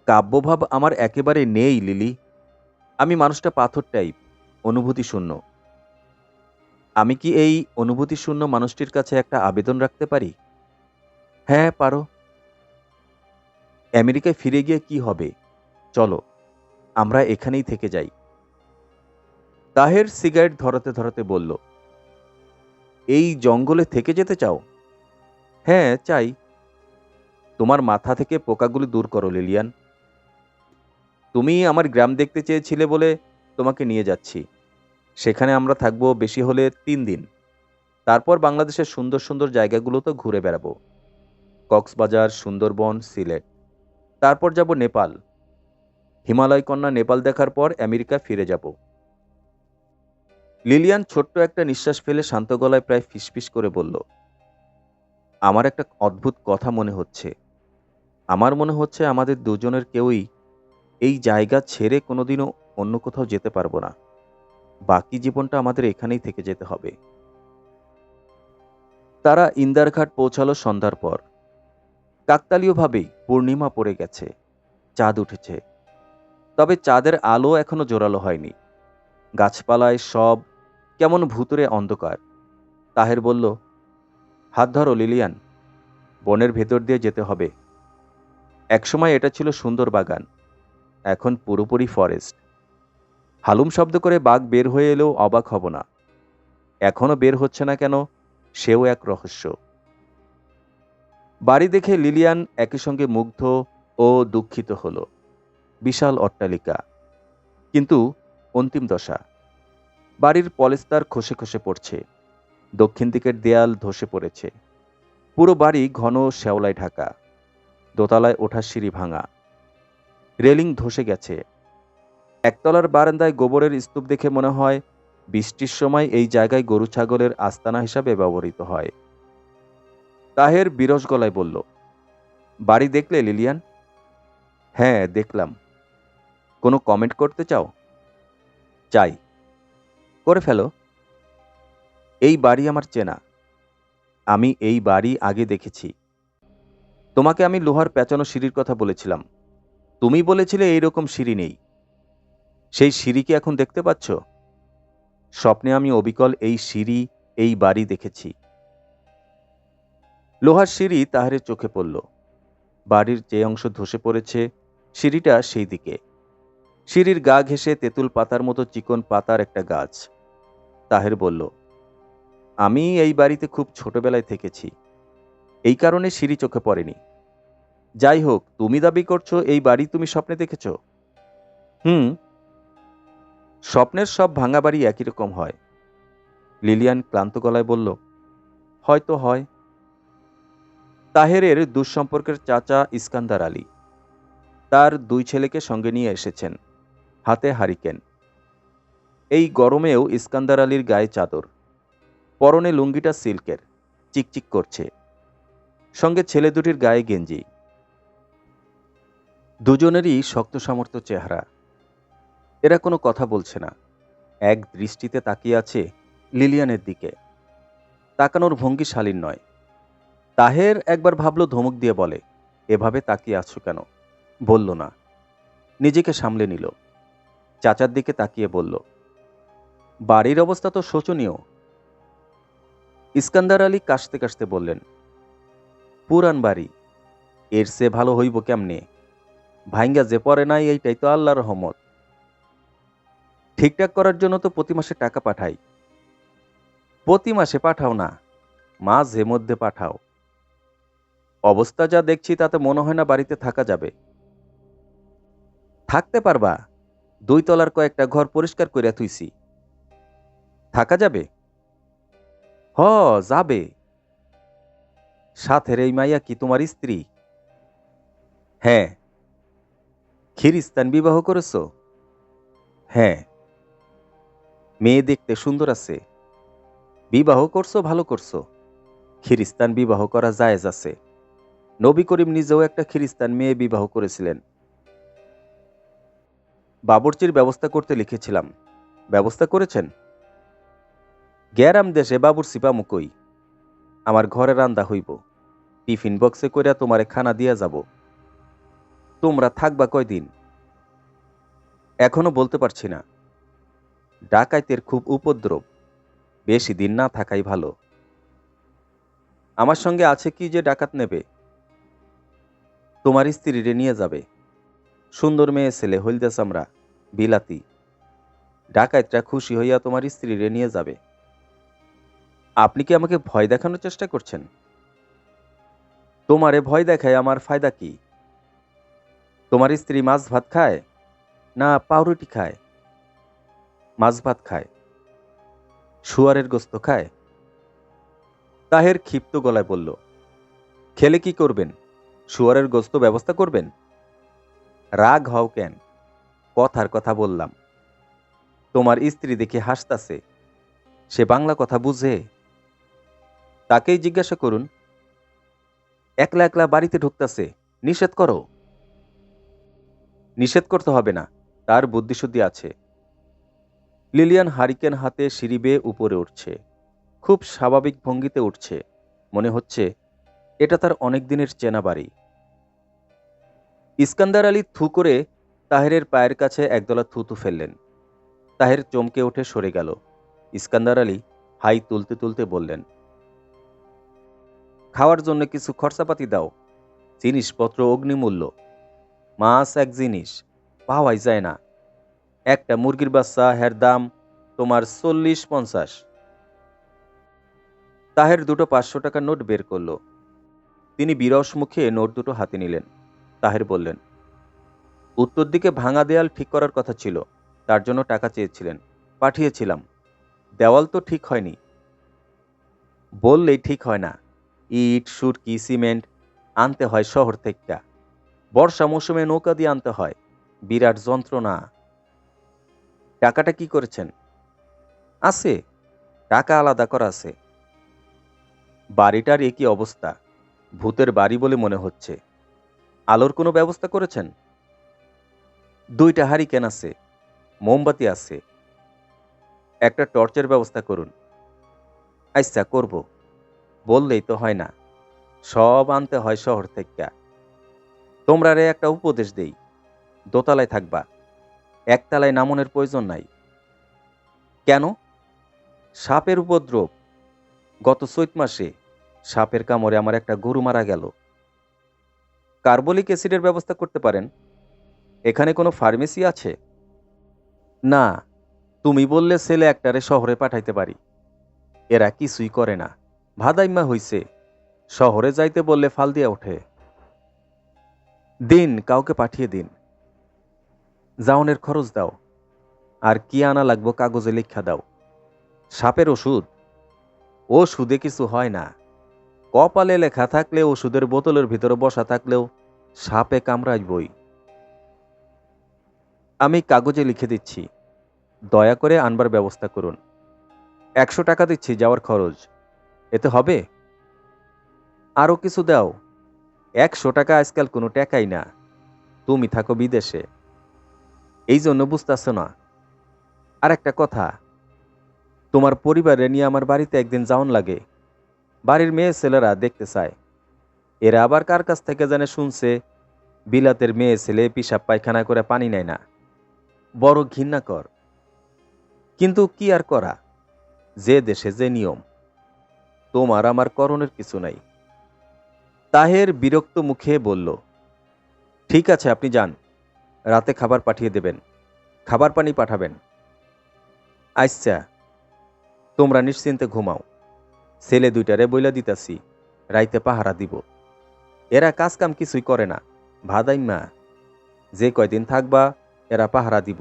কাব্যভাব আমার একেবারে নেই লিলি। আমি মানুষটা পাথর টাইপ, অনুভূতি শূন্য। আমি কি এই অনুভূতি শূন্য মানুষটির কাছে একটা আবেদন রাখতে পারি? হ্যাঁ, পারো। আমেরিকায় ফিরে গিয়ে কি হবে? চলো, আমরা এখানেই থেকে যাই। তাহের সিগারেট ধরাতে ধরাতে বলল, এই জঙ্গলে থেকে যেতে চাও? হ্যাঁ, চাই। তোমার মাথা থেকে পোকাগুলি দূর করো লিলিয়ান। তুমি আমার গ্রাম দেখতে চেয়েছিলে বলে তোমাকে নিয়ে যাচ্ছি। সেখানে আমরা থাকবো বেশি হলে 3 দিন। তারপর বাংলাদেশের সুন্দর সুন্দর জায়গাগুলো তো ঘুরে বেড়াবো। কক্সবাজার, সুন্দরবন, সিলেট। তারপর যাব নেপাল। হিমালয় কন্যা নেপাল দেখার পর আমেরিকা ফিরে যাব। লিলিয়ান ছোট্ট একটা নিঃশ্বাস ফেলে শান্ত গলায় প্রায় ফিসফিস করে বলল, আমার একটা অদ্ভুত কথা মনে হচ্ছে। আমার মনে হচ্ছে আমাদের দুজনের কেউই এই জায়গা ছেড়ে কোনোদিনও অন্য কোথাও যেতে পারবো না। বাকি জীবনটা আমাদের এখানেই থেকে যেতে হবে। তারা ইন্দারঘাট পৌঁছালো সন্ধ্যার পর। কাকতালীয়ভাবেই পূর্ণিমা পড়ে গেছে, চাঁদ উঠেছে। তবে চাঁদের আলো এখনো জোরালো হয়নি। গাছপালায় সব কেমন ভুতুড়ে অন্ধকার। তাহের বলল, হাত ধরো লিলিয়ান, বনের ভেতর দিয়ে যেতে হবে। একসময় এটা ছিল সুন্দর বাগান, এখন পুরোপুরি ফরেস্ট। হালুম শব্দ করে বাঘ বের হয়ে এলেও অবাক হব না। এখনও বের হচ্ছে না কেন, সেও এক রহস্য। বাড়ি দেখে লিলিয়ান একই সঙ্গে মুগ্ধ ও দুঃখিত হল। বিশাল অট্টালিকা, কিন্তু অন্তিম দশা। বাড়ির পলেস্তার খসে খসে পড়ছে, দক্ষিণ দিকের দেয়াল ধসে পড়েছে, পুরো বাড়ি ঘন শ্যাওলায় ঢাকা, দোতলায় ওঠার সিঁড়ি ভাঙা, রেলিং ধসে গেছে। একতলার বারান্দায় গোবরের স্তূপ দেখে মনে হয় বৃষ্টির সময় এই জায়গায় গরু ছাগলের আস্তানা হিসাবে ব্যবহৃত হয়। তাহের বিরস গলায় বলল, বাড়ি দেখলে লিলিয়ান? হ্যাঁ, দেখলাম। কোনো কমেন্ট করতে চাও? চাই। করে ফেলো। এই বাড়ি আমার চেনা, আমি এই বাড়ি আগে দেখেছি। তোমাকে আমি লোহার পেঁচানো সিঁড়ির কথা বলেছিলাম, তুমি বলেছিলে এইরকম সিঁড়ি নেই। সেই সিঁড়ি কি এখন দেখতে পাচ্ছ? স্বপ্নে আমি অবিকল এই সিঁড়ি, এই বাড়ি দেখেছি। লোহার সিঁড়ি তাহেরের চোখে পড়ল। বাড়ির যে অংশ ধসে পড়েছে, সিঁড়িটা সেই দিকে। সিঁড়ির গা ঘেঁষে তেঁতুল পাতার মতো চিকন পাতার একটা গাছ। তাহের বলল, আমি এই বাড়িতে খুব ছোটবেলায় থেকেছি, এই কারণে সিঁড়ি চোখে পড়েনি। যাই হোক, তুমি দাবি করছো এই বাড়ি তুমি স্বপ্নে দেখেছ? হুম। স্বপ্নের সব ভাঙা বাড়ি একই রকম হয়। লিলিয়ান ক্লান্ত গলায় বলল, হয়তো হয়। তাহেরের দুঃসম্পর্কের চাচা ইস্কান্দার আলী তার 2 ছেলেকে সঙ্গে নিয়ে এসেছেন, হাতে হারিকেন। এই গরমেও ইস্কান্দার আলীর গায়ে চাদর, পরনে লুঙ্গিটা সিল্কের, চিকচিক করছে, সঙ্গে ছেলে দুটির গায়ে গেঞ্জি। দুজনেরই শক্ত সামর্থ্য চেহারা। এরা কোনো কথা বলছে না, এক দৃষ্টিতে তাকিয়ে আছে লিলিয়ানের দিকে। তাকানোর ভঙ্গি শালীন নয়। তাহের একবার ভাবল ধমক দিয়ে বলে, এভাবে তাকিয়ে আছো কেন? বলল না, নিজেকে সামলে নিল। চাচার দিকে তাকিয়ে বলল, বাড়ির অবস্থা তো শোচনীয়। ইস্কান্দার আলী কাশতে কাশতে বললেন, পুরান বাড়ি, এর সে ভালো হইব কেমনে? ভাইঙ্গা যে পড়ে নাই, এইটাই তো আল্লাহর রহমত। ঠিকঠাক করার জন্য তো প্রতি মাসে টাকা পাঠাই। প্রতি মাসে পাঠাও না, মাঝে মধ্যে পাঠাও। অবস্থা যা দেখছি তাতে মনে হয় না বাড়িতে থাকা যাবে। থাকতে পারবা, 2 তলার কয়েকটা ঘর পরিষ্কার কইরা থুইছি। থাকা যাবে? হ, যাবে। সাথের এই মাইয়া কি তোমার স্ত্রী? হ্যাঁ। খিরিস্তান বিবাহ করেছ? হ্যাঁ। মেয়ে দেখতে সুন্দর আছে? বিবাহ করছো, ভালো করছো। খিরিস্তান বিবাহ করা জায়েজ আছে। নবী করিম নিজেও একটা খিরিস্তান মেয়ে বিবাহ করেছিলেন। বাবুর্চির ব্যবস্থা করতে লিখেছিলাম, ব্যবস্থা করেছেন? গ্যারাম দেশে বাবুর্চি পামু কই? আমার ঘরে রান্দা হইব, টিফিন বক্সে কইরা তোমারে খানা দিয়া যাব। তোমরা থাকবা কয়দিন? এখনো বলতে পারছি না। ডাকাইতের খুব উপদ্রব, বেশি দিন না থাকাই ভালো। আমার সঙ্গে আছে কি যে ডাকাত নেবে? তোমার স্ত্রীরে নিয়ে যাবে। সুন্দর মেয়ে ছেলে, হলদে চামড়া, বিলাতি। ডাকাইতরা খুশি হইয়া তোমার স্ত্রীরে নিয়ে যাবে। আপনি কি আমাকে ভয় দেখানোর চেষ্টা করছেন? তোমারে ভয় দেখায় আমার ফায়দা কি? তোমার স্ত্রী মাছ ভাত খায় না পাউরুটি খায়? মাছ ভাত খায়। শুয়ারের গোস্ত খায়? তাহের ক্ষিপ্ত গলায় বলল, খেলে কি করবেন? শুয়ারের গোস্ত ব্যবস্থা করবেন? রাগ হও কেন? কথার কথা বললাম। তোমার স্ত্রী দেখে হাসতাছে, সে বাংলা কথা বুঝে? তাকেই জিজ্ঞাসা করুন। একলা একলা বাড়িতে ঢুকতাছে, নিষেধ করো। নিষেধ করতে হবে না, তার বুদ্ধিশুদ্ধি আছে। লিলিয়ান হারিকেন হাতে সিঁড়ি বেয়ে উপরে উঠছে, খুব স্বাভাবিক ভঙ্গিতে উঠছে। মনে হচ্ছে এটা তার অনেক দিনের চেনা বাড়ি। ইস্কান্দার আলী থু করে তাহেরের পায়ের কাছে একদলা থুতু ফেললেন। তাহের চমকে উঠে সরে গেল। ইস্কান্দার আলী হাই তুলতে তুলতে বললেন, খাওয়ার জন্য কিছু খরচাপাতি দাও, জিনিসপত্র অগ্নিমূল্য। মাছ এক জিনিস, পাওয়াই যায় না। একটা মুরগির বাচ্চা হের দাম তোমার 40-50। তাহের দুটো 500 টাকার নোট বের করল। তিনি বিরস মুখে নোট দুটো হাতে নিলেন। তাহের বললেন, উত্তর দিকে ভাঙা দেয়াল ঠিক করার কথা ছিল, তার জন্য টাকা চেয়েছিলেন, পাঠিয়েছিলাম। দেওয়াল তো ঠিক হয়নি। বললেই ঠিক হয় না। ইট, সুরকি, সিমেন্ট আনতে হয় শহর থেকে। বর্ষা মৌসুমে নৌকা দিয়ে আনতে হয়, বিরাট যন্ত্রণা। টাকাটা কি করেছেন? আছে, টাকা আলাদা করা আছে। বাড়িটার একই অবস্থা, ভূতের বাড়ি বলে মনে হচ্ছে। আলোর কোনো ব্যবস্থা করেছেন? 2টা হারিকেন আছে, মোমবাতি আছে। একটা টর্চের ব্যবস্থা করুন। আচ্ছা, করব। বললেই তো হয় না, সব আনতে হয় শহর থেকে। তোমরারে একটা উপদেশ দেই, দোতলায় থাকবা, একতলায় নামনের প্রয়োজন নাই। কেন? সাপের উপদ্রব। গত চৈত মাসে সাপের কামড়ে আমার একটা গরু মারা গেল। কার্বলিক অ্যাসিডের ব্যবস্থা করতে পারেন। এখানে কোনো ফার্মেসি আছে? না, তুমি বললে ছেলে একটারে শহরে পাঠাইতে পারি। এরা কিছুই করে না, ভাদাইম্মা হইছে। শহরে যাইতে বললে ফাল দিয়া ওঠে। দিন, কাউকে পাঠিয়ে দিন। জাউনের খরচ দাও, আর কি আনা লাগবো কাগজে লিখা দাও। সাপের ওষুধ? ওষুধে কিছু হয় না। কপালে লেখা থাকলে ওষুধের বোতলের ভিতরে বসা থাকলেও সাপে কামড়াইবই। আমি কাগজে লিখে দিচ্ছি, দয়া করে আনবার ব্যবস্থা করুন। 100 টাকা দিচ্ছি যাওয়ার খরচ, এতে হবে? আরও কিছু দাও। 100 টাকা আজকাল কোনো টাকাই না। তুমি থাকো বিদেশে, এই জন্য বুঝতেছ না। আর একটা কথা, তোমার পরিবারে নিয়ে আমার বাড়িতে একদিন যাওন লাগে। বাড়ির মেয়ে ছেলেরা দেখতে চায়। এরা আবার কার কাছ থেকে জানে শুনছে বিলাতের মেয়ে ছেলে পিসাব পায়খানা করে পানি নেয় না। বড় ঘৃণাকর, কিন্তু কি আর করা, যে দেশে যে নিয়ম। তোমার আমার করণের কিছু নাই। তাহের বিরক্ত মুখে বলল, ঠিক আছে, আপনি যান, রাতে খাবার পাঠিয়ে দেবেন, খাবার পানি পাঠাবেন। আচ্ছা, তোমরা নিশ্চিন্তে ঘুমাও। ছেলে 2টারে বইলা দিতাছি রাইতে পাহারা দিব। এরা কাজ কাম কিছুই করে না, ভাদাইম্মা। যে কয়দিন থাকবা এরা পাহারা দিব,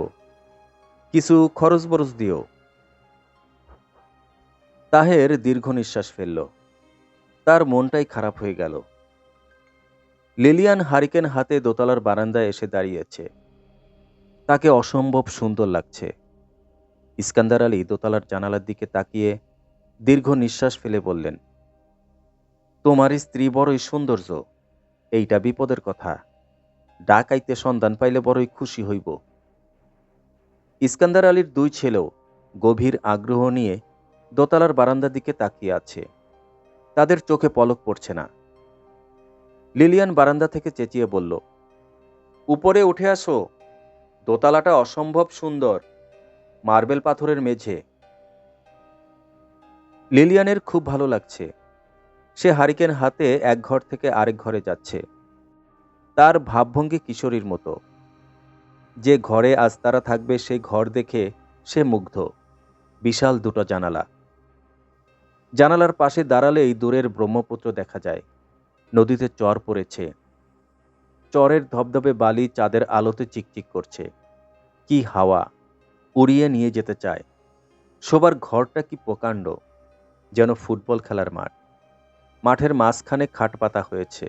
কিছু খরচ বরচ দিও। তাহের দীর্ঘ নিঃশ্বাস ফেলল। তার মনটাই খারাপ হয়ে গেল। লিলিয়ান হারিকেন হাতে দোতলার বারান্দায় এসে দাঁড়িয়েছে। তাকে অসম্ভব সুন্দর লাগছে। ইস্কান্দার আলী দোতলার জানালার দিকে তাকিয়ে দীর্ঘ নিঃশ্বাস ফেলে বললেন, তোমার স্ত্রী বড়ই সৌন্দর্য, এইটা বিপদের কথা। ডাকাইতে সন্ধান পাইলে বড়ই খুশি হইব। ইস্কান্দার আলীর 2 ছেলেও গভীর আগ্রহ নিয়ে দোতলার বারান্দার দিকে তাকিয়ে আছে। তাদের চোখে পলক পড়ছে না। লিলিয়ান বারান্দা থেকে চেঁচিয়ে বলল, উপরে উঠে আসো, দোতলাটা অসম্ভব সুন্দর, মার্বেল পাথরের মেঝে। লিলিয়ানের খুব ভালো লাগছে। সে হারিকেন হাতে এক ঘর থেকে আরেক ঘরে যাচ্ছে। তার ভাবভঙ্গি কিশোরীর মতো। যে ঘরে আজ তারা থাকবে সেই ঘর দেখে সে মুগ্ধ। বিশাল 2টো জানালা। জানালার পাশে দাঁড়ালেই দূরের ব্রহ্মপুত্র দেখা যায়। নদীতে চর পড়েছে। চরের ধবধবে বালি চাঁদের আলোতে চিকচিক করছে। কি হাওয়া, উড়িয়ে নিয়ে যেতে চায়। শোবার ঘরটা কি প্রকাণ্ড, যেন ফুটবল খেলার মাঠ। মাঠের মাঝখানে খাট পাতা হয়েছে,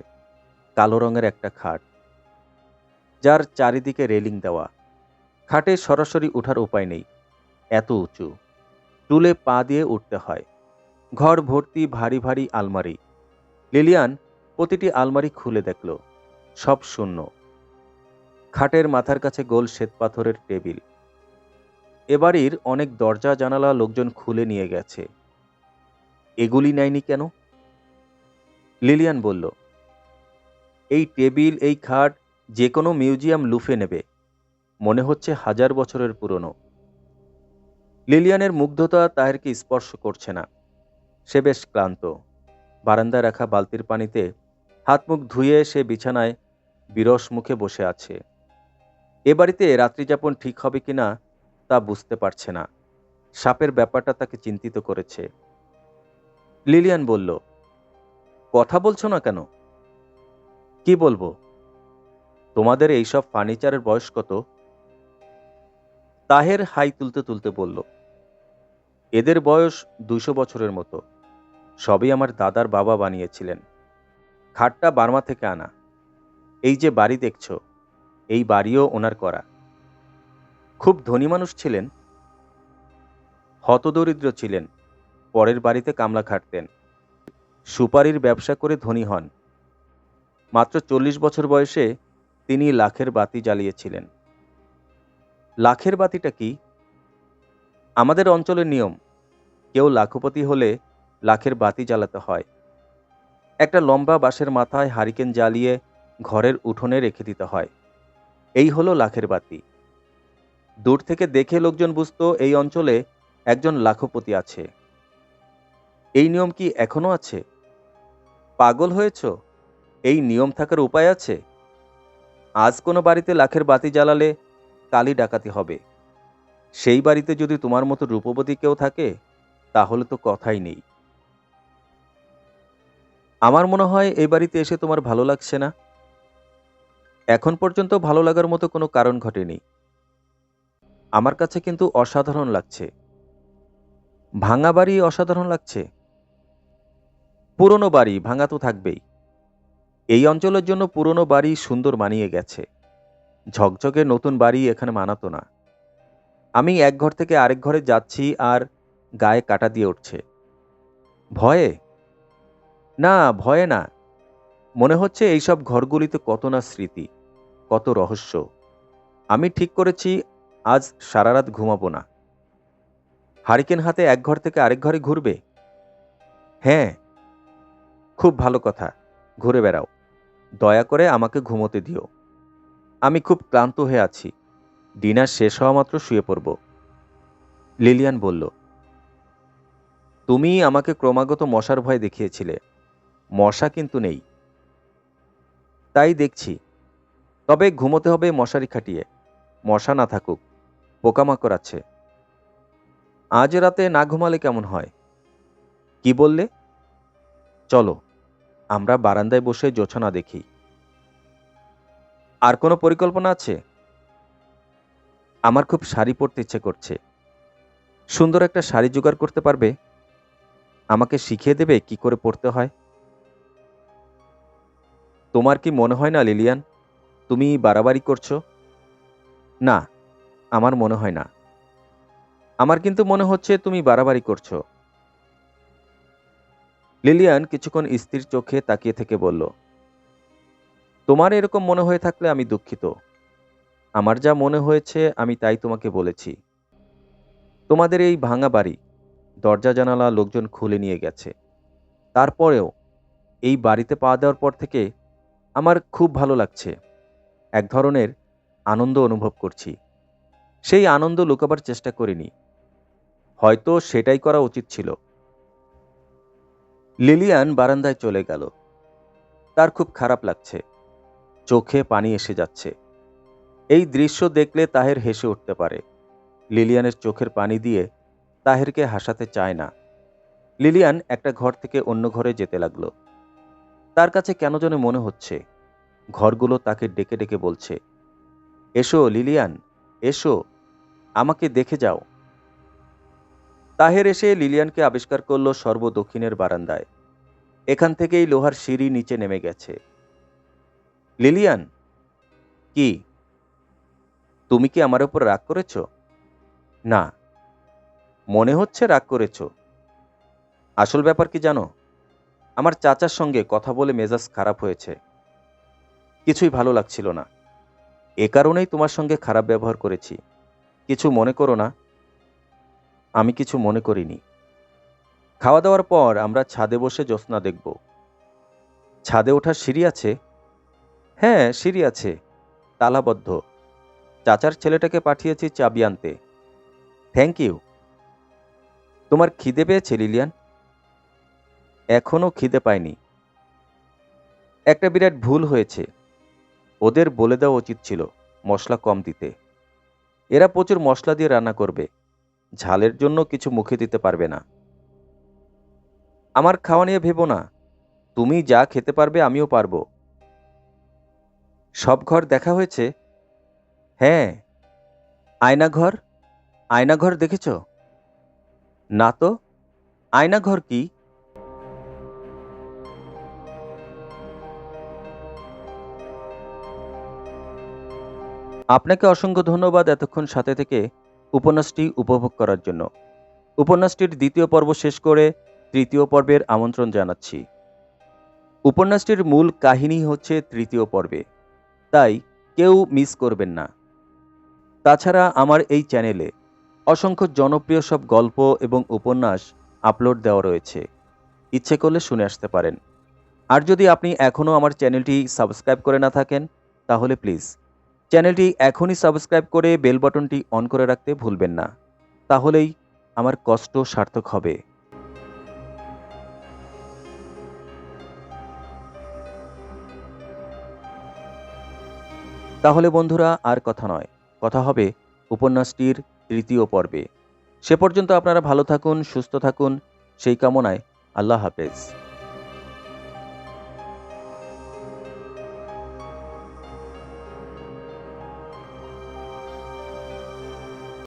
কালো রঙের একটা খাট, যার চারিদিকে রেলিং দেওয়া। খাটে সরাসরি ওঠার উপায় নেই, এত উঁচু। টুলে পা দিয়ে উঠতে হয়। ঘর ভর্তি ভারী ভারী আলমারি। লিলিয়ান প্রতিটি আলমারি খুলে দেখল, সব শূন্য। খাটের মাথার কাছে গোল শ্বেতপাথরের টেবিল। এ বাড়ির অনেক দরজা জানালা লোকজন খুলে নিয়ে গেছে, এগুলি নেয়নি কেন? লিলিয়ান বলল, এই টেবিল, এই খাট যে কোনো মিউজিয়াম লুফে নেবে। মনে হচ্ছে 1000 বছরের পুরনো। লিলিয়ানের মুগ্ধতা তাহেরকে স্পর্শ করছে না। সে বেশ ক্লান্ত। বারান্দায় রাখা বালতির পানিতে হাত মুখ ধুয়ে সে বিছানায় বিরস মুখে বসে আছে। এ বাড়িতে রাত্রিযাপন ঠিক হবে কিনা তা বুঝতে পারছে না। সাপের ব্যাপারটা তাকে চিন্তিত করেছে। লিলিয়ান বলল, কথা বলছো না কেন? কি বলবো? তোমাদের এইসব ফার্নিচারের বয়স কত? তাহের হাই তুলতে তুলতে বলল, এদের বয়স 200 বছরের মতো। সবই আমার দাদার বাবা বানিয়েছিলেন। খাটটা বার্মা থেকে আনা। এই যে বাড়ি দেখছো, এই বাড়িও ওনার করা। খুব ধনী মানুষ ছিলেন। হতদরিদ্র ছিলেন। পরের বাড়িতে কামলা খাটতেন। সুপারির ব্যবসা করে ধনী হন। মাত্র 40 বছর বয়সে তিনি লাখের বাতি জ্বালিয়েছিলেন। লাখের বাতিটা কি? আমাদের অঞ্চলের নিয়ম। কেউ লাখপতি হলে লাখের বাতি জ্বালাতে হয়। একটা লম্বা বাঁশের মাথায় হারিকেন জ্বালিয়ে ঘরের উঠোনে রেখে দিতে হয়। এই হলো লাখের বাতি। দূর থেকে দেখে লোকজন বুঝতো এই অঞ্চলে একজন লাখপতি আছে। এই নিয়ম কি এখনো আছে? পাগল হয়েছ? এই নিয়ম থাকার উপায় আছে? আজ কোনো বাড়িতে লাখের বাতি জ্বালালে কালই ডাকাতি হবে। সেই বাড়িতে যদি তোমার মতো রূপবতী কেউ থাকে, তাহলে তো কথাই নেই। আমার মনে হয় এই বাড়িতে এসে তোমার ভালো লাগছে না। এখন পর্যন্ত ভালো লাগার মতো কোনো কারণ ঘটেনি। আমার কাছে কিন্তু অসাধারণ লাগছে। ভাঙা বাড়ি অসাধারণ লাগছে? পুরনো বাড়ি ভাঙা তো থাকবেই। এই অঞ্চলের জন্য পুরনো বাড়ি সুন্দর মানিয়ে গেছে। ঝকঝকে নতুন বাড়ি এখানে মানাতো না। আমি এক ঘর থেকে আরেক ঘরে যাচ্ছি আর গায়ে কাঁটা দিয়ে উঠছে। ভয়ে? না, ভয়ে না। মনে হচ্ছে এইসব ঘরগুলিতে কত না স্মৃতি, কত রহস্য। আমি ঠিক করেছি আজ সারা রাত ঘুমাবো না। হারিকেন হাতে এক ঘর থেকে আরেক ঘরে ঘুরবে? হ্যাঁ। খুব ভালো কথা, ঘুরে বেড়াও। দয়া করে আমাকে ঘুমোতে দিও। আমি খুব ক্লান্ত হয়ে আছি। ডিনার শেষ হওয়া মাত্র শুয়ে পড়ব। লিলিয়ান বলল, তুমি আমাকে ক্রমাগত মশার ভয় দেখিয়েছিলে। মশা কিন্তু নেই। তাই দেখছি। তবে ঘুমোতে হবে মশারি খাটিয়ে। মশা না থাকুক, পোকামাকড় আছে। আজ রাতে না ঘুমালে কেমন হয়? কি বললে? চলো, আমরা বারান্দায় বসে জোছনা দেখি। আর কোনো পরিকল্পনা আছে? আমার খুব শাড়ি পরতে ইচ্ছে করছে। সুন্দর একটা শাড়ি জোগাড় করতে পারবে? আমাকে শিখিয়ে দেবে কি করে পরতে হয়? তোমার কি মনে হয় না লিলিয়ান, তুমি বাড়াবাড়ি করছো? না, আমার মনে হয় না। আমার কিন্তু মনে হচ্ছে তুমি বাড়াবাড়ি করছো। লিলিয়ান কিছুক্ষণ স্থির চোখে তাকিয়ে থেকে বলল, তোমার এরকম মনে হয়ে থাকলে আমি দুঃখিত। আমার যা মনে হয়েছে আমি তাই তোমাকে বলেছি। তোমাদের এই ভাঙা বাড়ি, দরজা জানালা লোকজন খুলে নিয়ে গেছে। তারপরেও এই বাড়িতে পা দেওয়ার পর থেকে আমার খুব ভালো লাগছে। এক ধরনের আনন্দ অনুভব করছি। সেই আনন্দ লুকাবার চেষ্টা করিনি। হয়তো সেটাই করা উচিত ছিল। লিলিয়ান বারান্দায় চলে গেল। তার খুব খারাপ লাগছে। চোখে পানি এসে যাচ্ছে। এই দৃশ্য দেখলে তাহের হেসে উঠতে পারে। লিলিয়ানের চোখের পানি দিয়ে তাহেরকে হাসাতে চায় না। লিলিয়ান একটা ঘর থেকে অন্য ঘরে যেতে লাগলো। তার কাছে কেন যেন মনে হচ্ছে ঘরগুলো তাকে ডেকে ডেকে বলছে, এসো লিলিয়ান, এসো, আমাকে দেখে যাও। তাহের এসে লিলিয়ানকে আবিষ্কার করল সর্বদক্ষিণের বারান্দায়। এখান থেকেই লোহার সিঁড়ি নিচে নেমে গেছে। লিলিয়ান, কি? তুমি কি আমার উপর রাগ করেছ? না, মনে হচ্ছে রাগ করেছ। আসল ব্যাপার কি জানো? আমার চাচার সঙ্গে কথা বলে মেজাজ খারাপ হয়েছে। কিছুই ভালো লাগছিল না। এ কারণেই তোমার সঙ্গে খারাপ ব্যবহার করেছি। কিছু মনে করো না। আমি কিছু মনে করিনি। খাওয়া দাওয়ার পর আমরা ছাদে বসে জ্যোৎস্না দেখব। ছাদে ওঠার সিঁড়ি আছে? হ্যাঁ, সিঁড়ি আছে, তালাবদ্ধ। চাচার ছেলেটাকে পাঠিয়েছি চাবি আনতে। Thank you. তোমার খিদে পেয়েছে লিলিয়ান? এখনও খিদে পায়নি। একটা বিরাট ভুল হয়েছে। ওদের বলে দেওয়া উচিত ছিল মশলা কম দিতে। এরা প্রচুর মশলা দিয়ে রান্না করবে, ঝালের জন্য কিছু মুখে দিতে পারবে না। আমার খাওয়া নিয়ে ভেবো না, তুমি যা খেতে পারবে আমিও পারবো। সব ঘর দেখা হয়েছে? হ্যাঁ। আয়নাঘর? আয়নাঘর দেখেছ? না তো। আয়নাঘর কি? আপনাকে অসংখ্য ধন্যবাদ এতক্ষণ সাথে থেকে উপন্যাসটি উপভোগ করার জন্য। উপন্যাসটির দ্বিতীয় পর্ব শেষ করে তৃতীয় পর্বের আমন্ত্রণ জানাচ্ছি। উপন্যাসটির মূল কাহিনী হচ্ছে তৃতীয় পর্বে, তাই কেউ মিস করবেন না। তাছাড়া আমার এই চ্যানেলে অসংখ্য জনপ্রিয় সব গল্প এবং উপন্যাস আপলোড দেওয়া রয়েছে, ইচ্ছে করলে শুনে আসতে পারেন। আর যদি আপনি এখনও আমার চ্যানেলটি সাবস্ক্রাইব করে না থাকেন, তাহলে প্লিজ চ্যানেলটি এখনই সাবস্ক্রাইব করে বেল বাটনটি অন করে রাখতে ভুলবেন না। তাহলেই আমার কষ্ট সার্থক হবে। তাহলে বন্ধুরা, আর কথা নয়, কথা হবে উপন্যাসটির তৃতীয় পর্বে। সে পর্যন্ত আপনারা ভালো থাকুন, সুস্থ থাকুন, সেই কামনায় আল্লাহ হাফেজ।